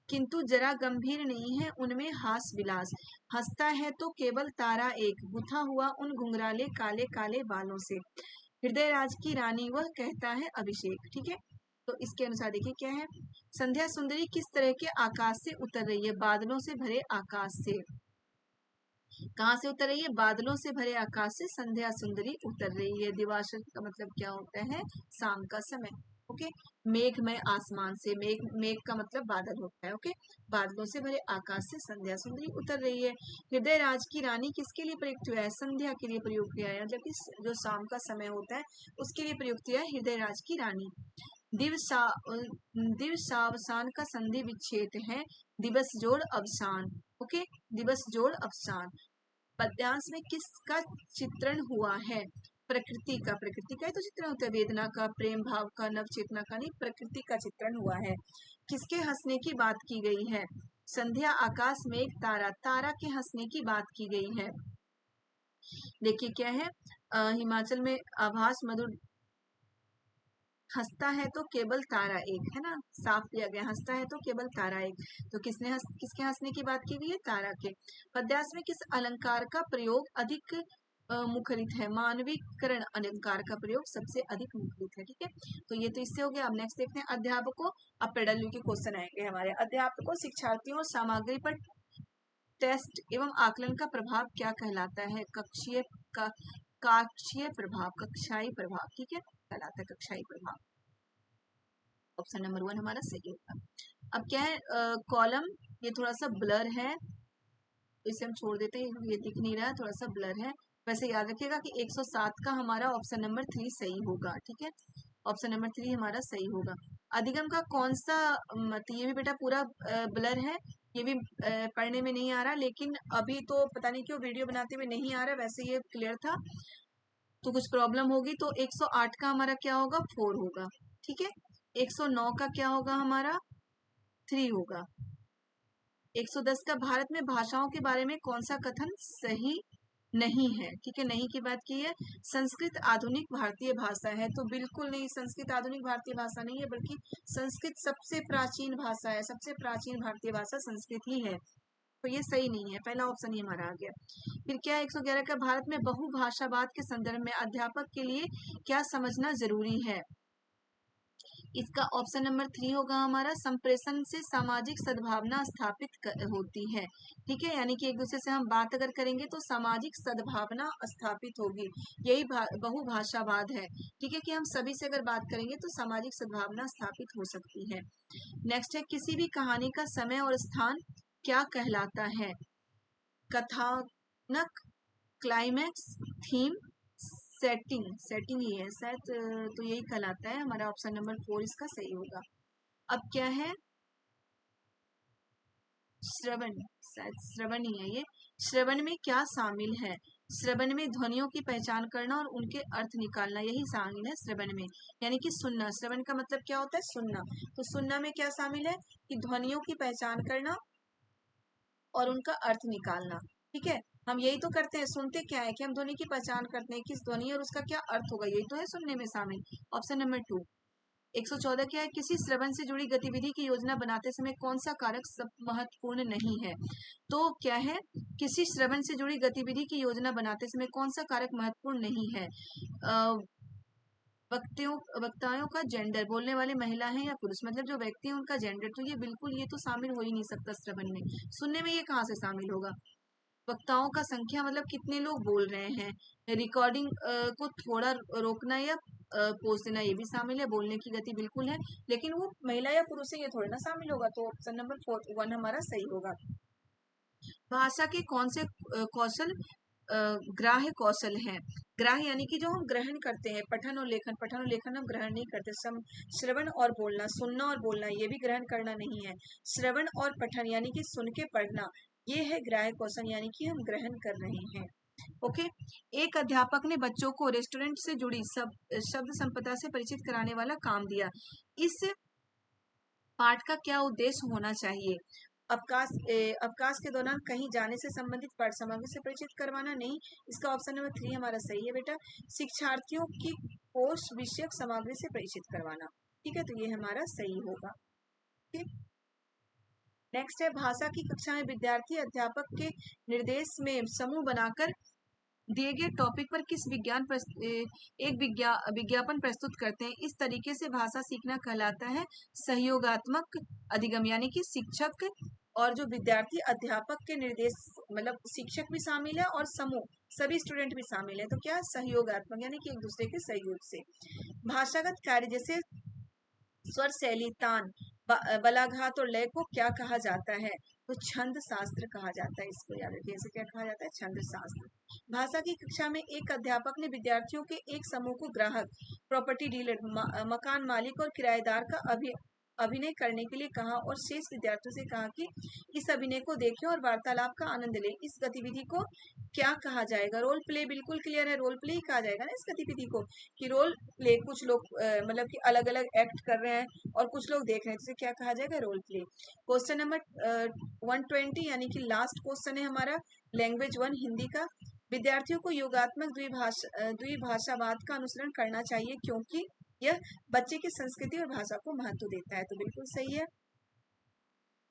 किंतु जरा गंभीर नहीं है उनमें हास विलास, हंसता है तो केवल तारा एक, गुथा हुआ उन घुंघराले काले काले बालों से, हृदय राज की रानी वह कहता है अभिषेक। ठीक है, तो इसके अनुसार देखिए क्या है, संध्या सुंदरी किस तरह के आकाश से उतर रही है? बादलों से भरे आकाश से। कहाँ से उतर रही है? बादलों से भरे आकाश से संध्या सुंदरी उतर रही है। दिवाकर का मतलब क्या होता है? शाम का समय। ओके, मेघ में आसमान से, मेघ का मतलब बादल होता है। ओके, बादलों से भरे आकाश से संध्या सुंदरी उतर रही है। हृदय राज की रानी किसके लिए प्रयुक्त हुआ है? संध्या के लिए प्रयुक्त किया है, मतलब कि जो शाम का समय होता है उसके लिए प्रयुक्त हुआ है हृदय राज की रानी। दिवसावसान का संधि विच्छेद है दिवस जोड़ अवसान। ओके, दिवस जोड़ अवसान। पद्यांश में किसका चित्रण हुआ है? प्रकृति का ही तो चित्रण होता है, वेदना का, प्रेम भाव का, नव चेतना का नहीं, प्रकृति का चित्रण हुआ है। किसके हंसने की बात की गई है? संध्या, आकाश, मेघ, तारा के हंसने की बात की गई है। देखिए क्या है, हिमाचल में आभास मधुर हंसता है तो केवल तारा एक, है ना, साफ लिया गया, हंसता है तो केवल तारा एक। तो किसके हंसने की बात की गई है? तारा के। पद्यांश में किस अलंकार का प्रयोग अधिक मुखरित है? मानवीकरण अलंकार का प्रयोग सबसे अधिक मुखरित है। ठीक है, तो ये तो इससे हो गया। अब नेक्स्ट देखते हैं अध्यापकों। अब पेडल्यू के क्वेश्चन आएंगे हमारे। अध्यापकों, शिक्षार्थियों और सामग्री पर टेस्ट एवं आकलन का प्रभाव क्या कहलाता है? कक्षीय प्रभाव, कक्षाई प्रभाव। ठीक है, कहलाता है कक्षाई प्रभाव। ऑप्शन नंबर 1 हमारा सही होगा। अब क्या है, कॉलम ये थोड़ा सा ब्लर है, तो इसे हम छोड़ देते हैं, ये दिख नहीं रहा है, थोड़ा सा ब्लर है। वैसे याद रखिएगा कि 107 का हमारा ऑप्शन नंबर 3 सही होगा। ठीक है, ऑप्शन नंबर 3 हमारा सही होगा। अधिगम का कौन सा मत, ये भी बेटा पूरा ब्लर है, ये भी पढ़ने में नहीं आ रहा, लेकिन अभी तो पता नहीं क्यों वीडियो बनाते हुए नहीं आ रहा, वैसे ये क्लियर था, तो कुछ प्रॉब्लम होगी। तो 108 का हमारा क्या होगा? 4 होगा। ठीक है, 109 का क्या होगा? हमारा 3 होगा। 110 का भारत में भाषाओं के बारे में कौन सा कथन सही नहीं है? ठीक है, नहीं की बात की है। संस्कृत आधुनिक भारतीय भाषा है, तो बिल्कुल नहीं, संस्कृत आधुनिक भारतीय भाषा नहीं है, बल्कि संस्कृत सबसे प्राचीन भाषा है, सबसे प्राचीन भारतीय भाषा संस्कृत ही है, तो ये सही नहीं है, पहला ऑप्शन ही हमारा आ गया। फिर क्या है 111 का भारत में बहुभाषावाद के संदर्भ में अध्यापक के लिए क्या समझना जरूरी है? इसका ऑप्शन नंबर 3 होगा हमारा, संप्रेषण से सामाजिक सद्भावना स्थापित होती है। ठीक है, यानी कि एक दूसरे से हम बात अगर करेंगे तो सामाजिक सद्भावना स्थापित होगी, यही बहुभाषावाद है। ठीक है, कि हम सभी से अगर बात करेंगे तो सामाजिक सद्भावना स्थापित हो सकती है। नेक्स्ट है, किसी भी कहानी का समय और स्थान क्या कहलाता है? कथानक, क्लाइमैक्स, थीम, सेटिंग, सेटिंग ही है शायद, तो यही कहलाता है हमारा ऑप्शन नंबर 4 इसका सही होगा। अब क्या है, श्रवण, शायद श्रवण ही है ये। श्रवण में क्या शामिल है? श्रवण में ध्वनियों की पहचान करना और उनके अर्थ निकालना, यही शामिल है श्रवण में, यानी कि सुनना। श्रवण का मतलब क्या होता है? सुनना। तो सुनना में क्या शामिल है? कि ध्वनियों की पहचान करना और उनका अर्थ निकालना। ठीक है, हम यही तो करते हैं, सुनते क्या है कि हम ध्वनि की पहचान करते हैं, किस ध्वनि और उसका क्या अर्थ होगा, यही तो है सुनने में शामिल। Option number 2। 114 क्या है, किसी श्रवण से जुड़ी गतिविधि की योजना बनाते समय कौन सा कारक सब महत्वपूर्ण नहीं है? तो क्या है, किसी श्रवण से जुड़ी गतिविधि की योजना बनाते समय कौन सा कारक महत्वपूर्ण नहीं है? वक्ताओं का जेंडर, बोलने वाले महिला है या पुरुष, मतलब जो व्यक्ति है उनका जेंडर, तो ये बिल्कुल, ये तो शामिल हो ही नहीं सकता श्रवण में। सुनने में ये कहाँ से शामिल होगा? वक्ताओं का संख्या, मतलब कितने लोग बोल रहे हैं। रिकॉर्डिंग को थोड़ा रोकना या पोज देना, ये भी शामिल है। बोलने की गति बिल्कुल है, लेकिन वो महिला या पुरुष है ये थोड़ा ना शामिल होगा, तो ऑप्शन नंबर 1 हमारा सही होगा। भाषा के कौन से कौशल ग्राह्य कौशल हैं? ग्राह्य यानी कि जो हम ग्रहण करते हैं, पठन और लेखन, पठन और लेखन हम ग्रहण नहीं करते। श्रवण और बोलना, सुनना और बोलना, ये भी ग्रहण करना नहीं है। श्रवण और पठन यानी कि सुन के पढ़ना, ये है ग्राह्य कौशल, यानी कि हम ग्रहण कर रहे हैं। ओके, एक अध्यापक ने बच्चों को रेस्टोरेंट से जुड़ी शब्द संपदा से परिचित कराने वाला काम दिया। इस पाठ का क्या उद्देश्य होना चाहिए? अवकाश के दौरान कहीं जाने से संबंधित पाठ सामग्री से परिचित करवाना, नहीं। इसका ऑप्शन नंबर 3 हमारा सही है बेटा। शिक्षार्थियों की कोश विषयक सामग्री से परिचित करवाना। ठीक है, तो ये हमारा सही होगा। ठीक, नेक्स्ट है, भाषा की कक्षा में विद्यार्थी अध्यापक के निर्देश में समूह बनाकर दिए गए टॉपिक पर किस एक विज्ञापन प्रस्तुत करते हैं। इस तरीके से भाषा सीखना कहलाता है सहयोगात्मक अधिगम, यानी कि शिक्षक और जो विद्यार्थी अध्यापक के निर्देश, मतलब शिक्षक भी शामिल है और समूह सभी स्टूडेंट भी शामिल है, तो क्या सहयोगात्मक, यानी कि एक दूसरे के सहयोग से। भाषागत कार्य जैसे स्वर, शैली, तान, बलाघात और लय को क्या कहा जाता है? तो छंद शास्त्र कहा जाता है, इसको याद रखिए, इसे क्या कहा जाता है? छंद शास्त्र। भाषा की कक्षा में एक अध्यापक ने विद्यार्थियों के एक समूह को ग्राहक, प्रॉपर्टी डीलर, मकान मालिक और किराएदार का अभिनय करने के लिए कहा और शेष विद्यार्थियों से कहा कि इस अभिनय को देखें और वार्तालाप का आनंद लें। इस गतिविधि को क्या कहा जाएगा? रोल प्ले, बिल्कुल क्लियर है, रोल प्ले ही कहा जाएगा ना इस गतिविधि को, कि रोल प्ले, कुछ लोग मतलब कि अलग अलग एक्ट कर रहे हैं और कुछ लोग देख रहे हैं, तो क्या कहा जाएगा? Role play. क्वेश्चन नंबर 120 यानी कि लास्ट क्वेश्चन है हमारा, लैंग्वेज 1 हिंदी का। विद्यार्थियों को योगात्मक द्विभाषावाद का अनुसरण करना चाहिए, क्योंकि यह बच्चे की संस्कृति और भाषा को महत्व देता है। तो बिल्कुल सही है,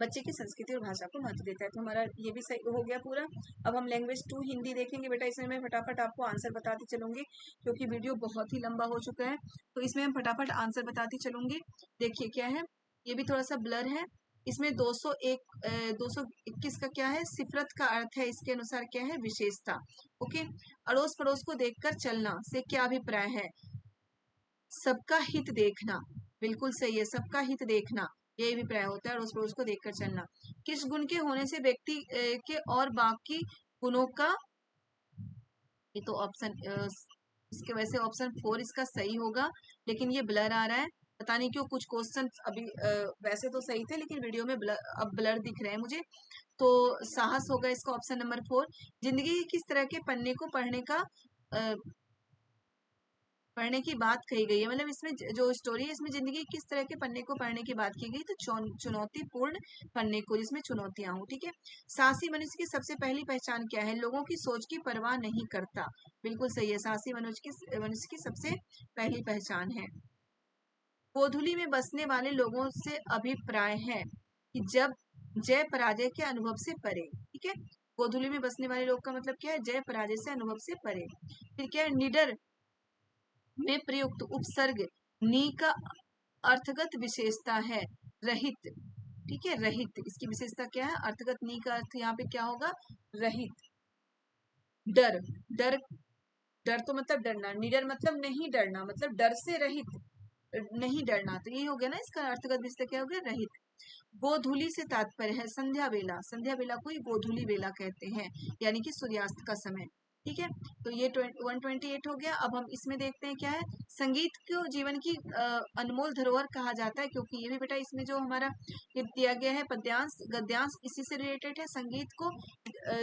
बच्चे की संस्कृति और भाषा को महत्व देता है। तो हमारा ये भी सही हो गया पूरा। अब हम लैंग्वेज 2 हिंदी देखेंगे बेटा। इसमें मैं फटाफट आपको आंसर बताती चलूंगी क्योंकि वीडियो बहुत ही लंबा हो चुका है, तो इसमें हम फटाफट आंसर बताती चलूंगी। देखिए क्या है, ये भी थोड़ा सा ब्लर है। इसमें 221 का क्या है, सिफरत का अर्थ है, इसके अनुसार क्या है, विशेषता। ओके, अड़ोस पड़ोस को देखकर चलना से क्या अभिप्राय है, सबका हित देखना। बिल्कुल सही है, सबका हित देखना ये अभिप्राय होता है, अड़ोस पड़ोस को देखकर चलना। किस गुण के होने से व्यक्ति के और बाकी गुणों का, ये तो ऑप्शन इसके वैसे ऑप्शन 4 इसका सही होगा, लेकिन ये ब्लर आ रहा है, पता नहीं क्यों। कुछ क्वेश्चन अभी वैसे तो सही थे लेकिन वीडियो में अब ब्लर दिख रहे हैं मुझे। तो साहस होगा इसका ऑप्शन नंबर 4। जिंदगी के किस तरह के पन्ने को पढ़ने की बात कही गई है, मतलब इसमें जो स्टोरी है इसमें जिंदगी किस तरह के पन्ने को पढ़ने की बात की गई, तो चुनौतीपूर्ण पन्ने को, जिसमें चुनौतियां हो। ठीक है, साहसी मनुष्य की सबसे पहली पहचान क्या है, लोगों की सोच की परवाह नहीं करता। बिल्कुल सही है, साहसी मनुष्य की सबसे पहली पहचान है। गोधुली में बसने वाले लोगों से अभिप्राय है कि जब जय पराजय के अनुभव से परे। ठीक है, गोधुली में बसने वाले लोग का मतलब क्या है, जय पराजय से अनुभव से परे। फिर क्या है, निडर में प्रयुक्त उपसर्ग नी का अर्थगत विशेषता है रहित। ठीक है, रहित इसकी विशेषता क्या है, अर्थगत नी का अर्थ यहाँ पे क्या होगा, रहित। डर, डर डर तो मतलब डरना, निडर मतलब नहीं डरना, मतलब डर से रहित, नहीं डरना, तो यही हो गया ना इसका अर्थगत विशेषता, क्या हो गया, रहित। गोधूली से तात्पर्य है संध्या बेला, संध्या बेला को ही गोधूली बेला कहते हैं, यानी कि सूर्यास्त का समय। ठीक है, तो ये 128 हो गया। अब हम इसमें देखते हैं क्या है, संगीत को जीवन की अनमोल धरोहर कहा जाता है, क्योंकि ये भी बेटा इसमें जो हमारा ये दिया गया है पद्यांश गद्यांश इसी से रिलेटेड है। संगीत को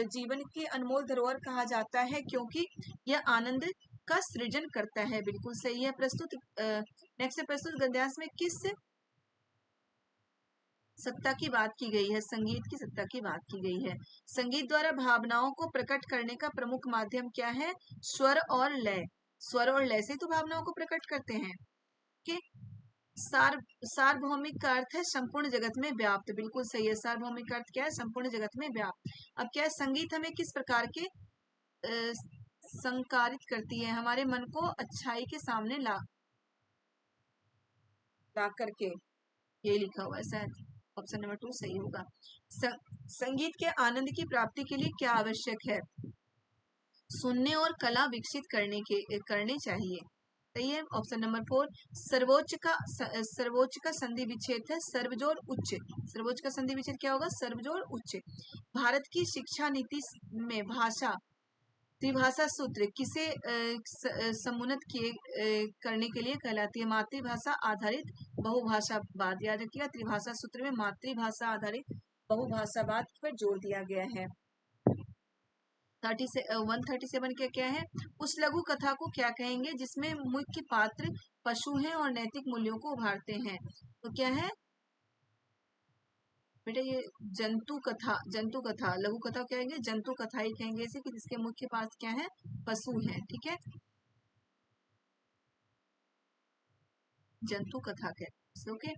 जीवन की अनमोल धरोहर कहा जाता है क्योंकि यह आनंद का सृजन करता है। बिल्कुल सही है। प्रस्तुत नेक्स्ट प्रस्तुत गद्यांश में किस सत्ता की बात की गई है, संगीत की सत्ता की बात की गई है। संगीत द्वारा भावनाओं को प्रकट करने का प्रमुख माध्यम क्या है, स्वर और लय। स्वर और लय से तो भावनाओं को प्रकट करते हैं। कि सार सार्वभौमिक का अर्थ है संपूर्ण जगत में व्याप्त। बिल्कुल सही है, सार्वभौमिक का अर्थ क्या है, संपूर्ण जगत में व्याप्त। अब क्या है, संगीत हमें किस प्रकार के संकारित करती है, हमारे मन को अच्छाई के सामने ला करके, ये लिखा हुआ है शायद ऑप्शन नंबर 2 सही होगा। संगीत के आनंद की प्राप्ति के लिए क्या आवश्यक है, सुनने और कला विकसित करने चाहिए। सही है, ऑप्शन नंबर 4। सर्वोच्च का संधि विच्छेद है सर्वजोड़ उच्च। सर्वोच्च का संधि विच्छेद क्या होगा, सर्वजोड़ उच्च। भारत की शिक्षा नीति में भाषा त्रिभाषा सूत्र किसे समुन्नत करने के लिए कहलाती है, मातृभाषा आधारित बहुभाषावाद। याद रखिएगा, त्रिभाषा सूत्र में मातृभाषा आधारित बहुभाषावाद पर जोर दिया गया है। 137 क्या क्या है, उस लघु कथा को क्या कहेंगे जिसमें मुख्य पात्र पशु हैं और नैतिक मूल्यों को उभारते हैं, तो क्या है बेटा, ये जंतु कथा लघु कथा कहेंगे, जंतु कथा ही कहेंगे इसे, कि जिसके मुख्य पात्र क्या है, पशु हैं। ठीक है, जंतु कथा कहते। ओके,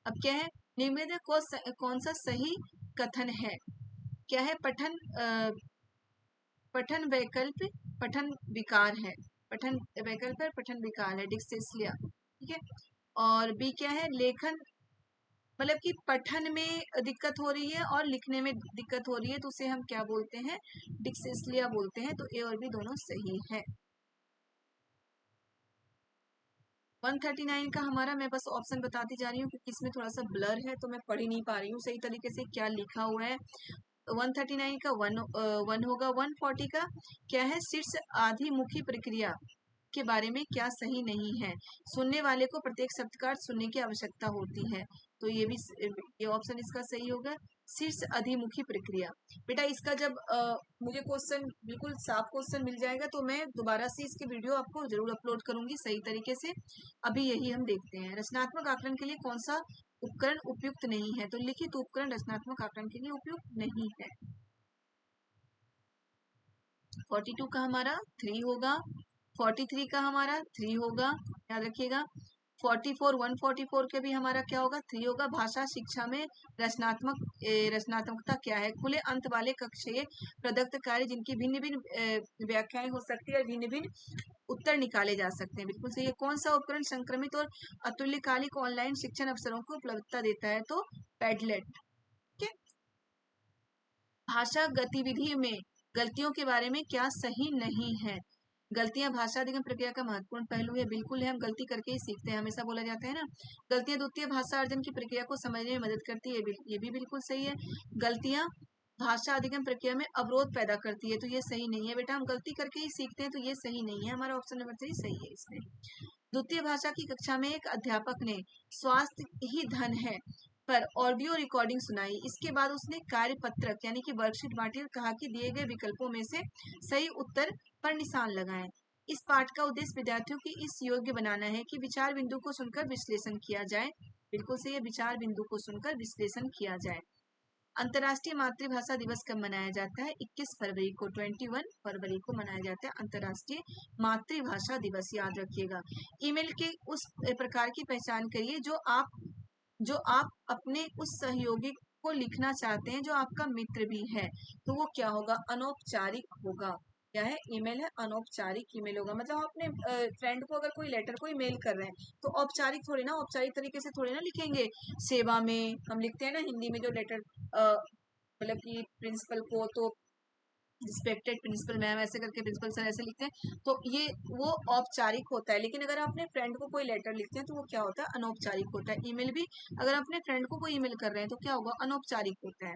अब क्या है, निम्न कौन सा सही कथन है, क्या है, पठन वैकल्प पठन विकार है, पठन वैकल्प है, पठन विकार है, डिक्सेसिया। ठीक है, और बी क्या है, लेखन मतलब कि पठन में दिक्कत हो रही है और लिखने में दिक्कत हो रही है, तो उसे हम क्या बोलते हैं, डिक्सेसिया बोलते हैं। तो ए और बी दोनों सही है। 139 का हमारा, मैं बस ऑप्शन बताती जा रही हूँ क्योंकि इसमें थोड़ा सा ब्लर है तो मैं पढ़ ही नहीं पा रही हूँ सही तरीके से क्या लिखा हुआ है। 139 का वन होगा। 140 का क्या है, शीर्ष आधिमुखी प्रक्रिया के बारे में क्या सही नहीं है, सुनने वाले को प्रत्येक शब्द का अर्थ सुनने की आवश्यकता होती है। तो ये भी, ये ऑप्शन इसका सही होगा, शीर्ष अधिमुखी प्रक्रिया। बेटा इसका जब मुझे क्वेश्चन बिल्कुल साफ क्वेश्चन मिल जाएगा तो मैं दोबारा से इसकी वीडियो आपको जरूर अपलोड करूंगी सही तरीके से। अभी यही हम देखते हैं, रचनात्मक आकलन के लिए कौन सा उपकरण उपयुक्त नहीं है, तो लिखित उपकरण रचनात्मक आकलन के लिए उपयुक्त नहीं है। 42 का हमारा 3 होगा, 43 का हमारा 3 होगा, याद रखिएगा। 44 144 के भी हमारा क्या होगा 3 होगा। भाषा शिक्षा में रचनात्मकता क्या है? खुले अंत वाले कक्षीय प्रदत्त कार्य जिनकी भिन्न भिन्न व्याख्याएं हो सकती है और भिन्न भिन्न उत्तर निकाले जा सकते हैं। बिल्कुल सही है। कौन सा उपकरण संक्रमित और अतुल्यकालिक ऑनलाइन शिक्षण अवसरों को उपलब्धता देता है? तो पैडलेट। ठीक है। भाषा गतिविधि में गलतियों के बारे में क्या सही नहीं है? गलतियां भाषा अधिगम प्रक्रिया का महत्वपूर्ण पहलू है। बिल्कुल है, हम गलती करके ही सीखते हैं, हमेशा बोला जाता है ना। गलतियां द्वितीय भाषा अर्जन की प्रक्रिया को समझने में मदद करती है, ये भी बिल्कुल सही है। गलतियां भाषा अधिगम प्रक्रिया में अवरोध पैदा करती है, तो ये सही नहीं है बेटा, हम गलती करके ही सीखते हैं, तो ये सही नहीं है। हमारा ऑप्शन नंबर 3 सही है इसमें। द्वितीय भाषा की कक्षा में एक अध्यापक ने स्वास्थ्य ही धन है पर ऑडियो रिकॉर्डिंग सुनाई। इसके बाद उसने कार्य पत्रक यानी कि वर्कशीट बांटी और कहा कि दिए गए विकल्पों में से सही उत्तर पर निशान लगाएं। इस पाठ का उद्देश्य विद्यार्थियों की इस योग्य बनाना है कि विचार बिंदु को सुनकर विश्लेषण किया जाए। बिल्कुल सही है, विचार बिंदु को सुनकर विश्लेषण किया जाए। अंतर्राष्ट्रीय मातृभाषा दिवस कब मनाया जाता है? 21 फरवरी को, 21 फरवरी को मनाया जाता है अंतर्राष्ट्रीय मातृभाषा दिवस, याद रखिएगा। ईमेल के उस प्रकार की पहचान करिए जो आप अपने उस सहयोगी को लिखना चाहते हैं जो आपका मित्र भी है, तो वो क्या होगा? अनौपचारिक होगा। क्या है? ईमेल है, अनौपचारिक ईमेल होगा। मतलब हम अपने फ्रेंड को अगर कोई लेटर कोई मेल कर रहे हैं तो औपचारिक थोड़ी ना, औपचारिक तरीके से थोड़ी ना लिखेंगे। सेवा में हम लिखते हैं ना हिंदी में जो लेटर, मतलब कि प्रिंसिपल को तो रिस्पेक्टेड प्रिंसिपल मैम ऐसे करके प्रिंसिपल सर ऐसे लिखते हैं, तो ये वो औपचारिक होता है। लेकिन अगर आप अपने फ्रेंड को कोई लेटर लिखते हैं तो वो क्या होता है? अनौपचारिक होता है। ईमेल भी अगर आप अपने फ्रेंड को कोई ईमेल कर रहे हैं तो क्या होगा? अनौपचारिक होता है।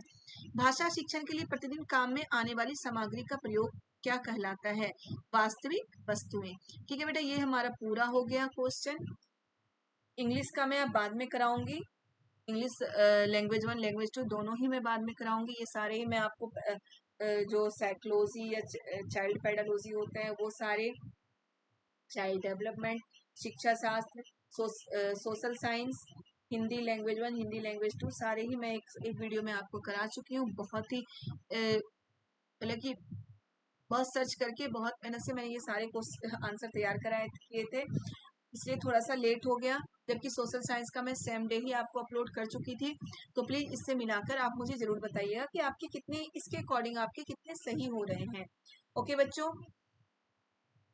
भाषा शिक्षण के लिए प्रतिदिन काम में आने वाली सामग्री का प्रयोग क्या कहलाता है? वास्तविक वस्तुएं। ठीक है बेटा, ये हमारा पूरा हो गया क्वेश्चन। इंग्लिश का मैं अब बाद में कराऊंगी। इंग्लिश लैंग्वेज 1 लैंग्वेज 2 दोनों ही मैं बाद में कराऊंगी। ये सारे ही मैं आपको जो साइकोलॉजी या चाइल्ड पेडालॉजी होते हैं वो सारे, चाइल्ड डेवलपमेंट, शिक्षा शास्त्र, social science, Hindi language 1 Hindi language 2 सारे ही मैं एक वीडियो में आपको करा चुकी हूँ। बहुत ही मतलब कि बहुत सर्च करके बहुत मेहनत से मैंने ये सारे आंसर तैयार कराए किए थे, इसलिए थोड़ा सा लेट हो गया। जबकि सोशल साइंस का मैं सेम डे ही आपको अपलोड कर चुकी थी। तो प्लीज इससे मिलाकर आप मुझे जरूर बताइएगा कि आपके कितने, इसके अकॉर्डिंग आपके कितने सही हो रहे हैं। ओके बच्चों,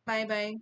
बाय बाय।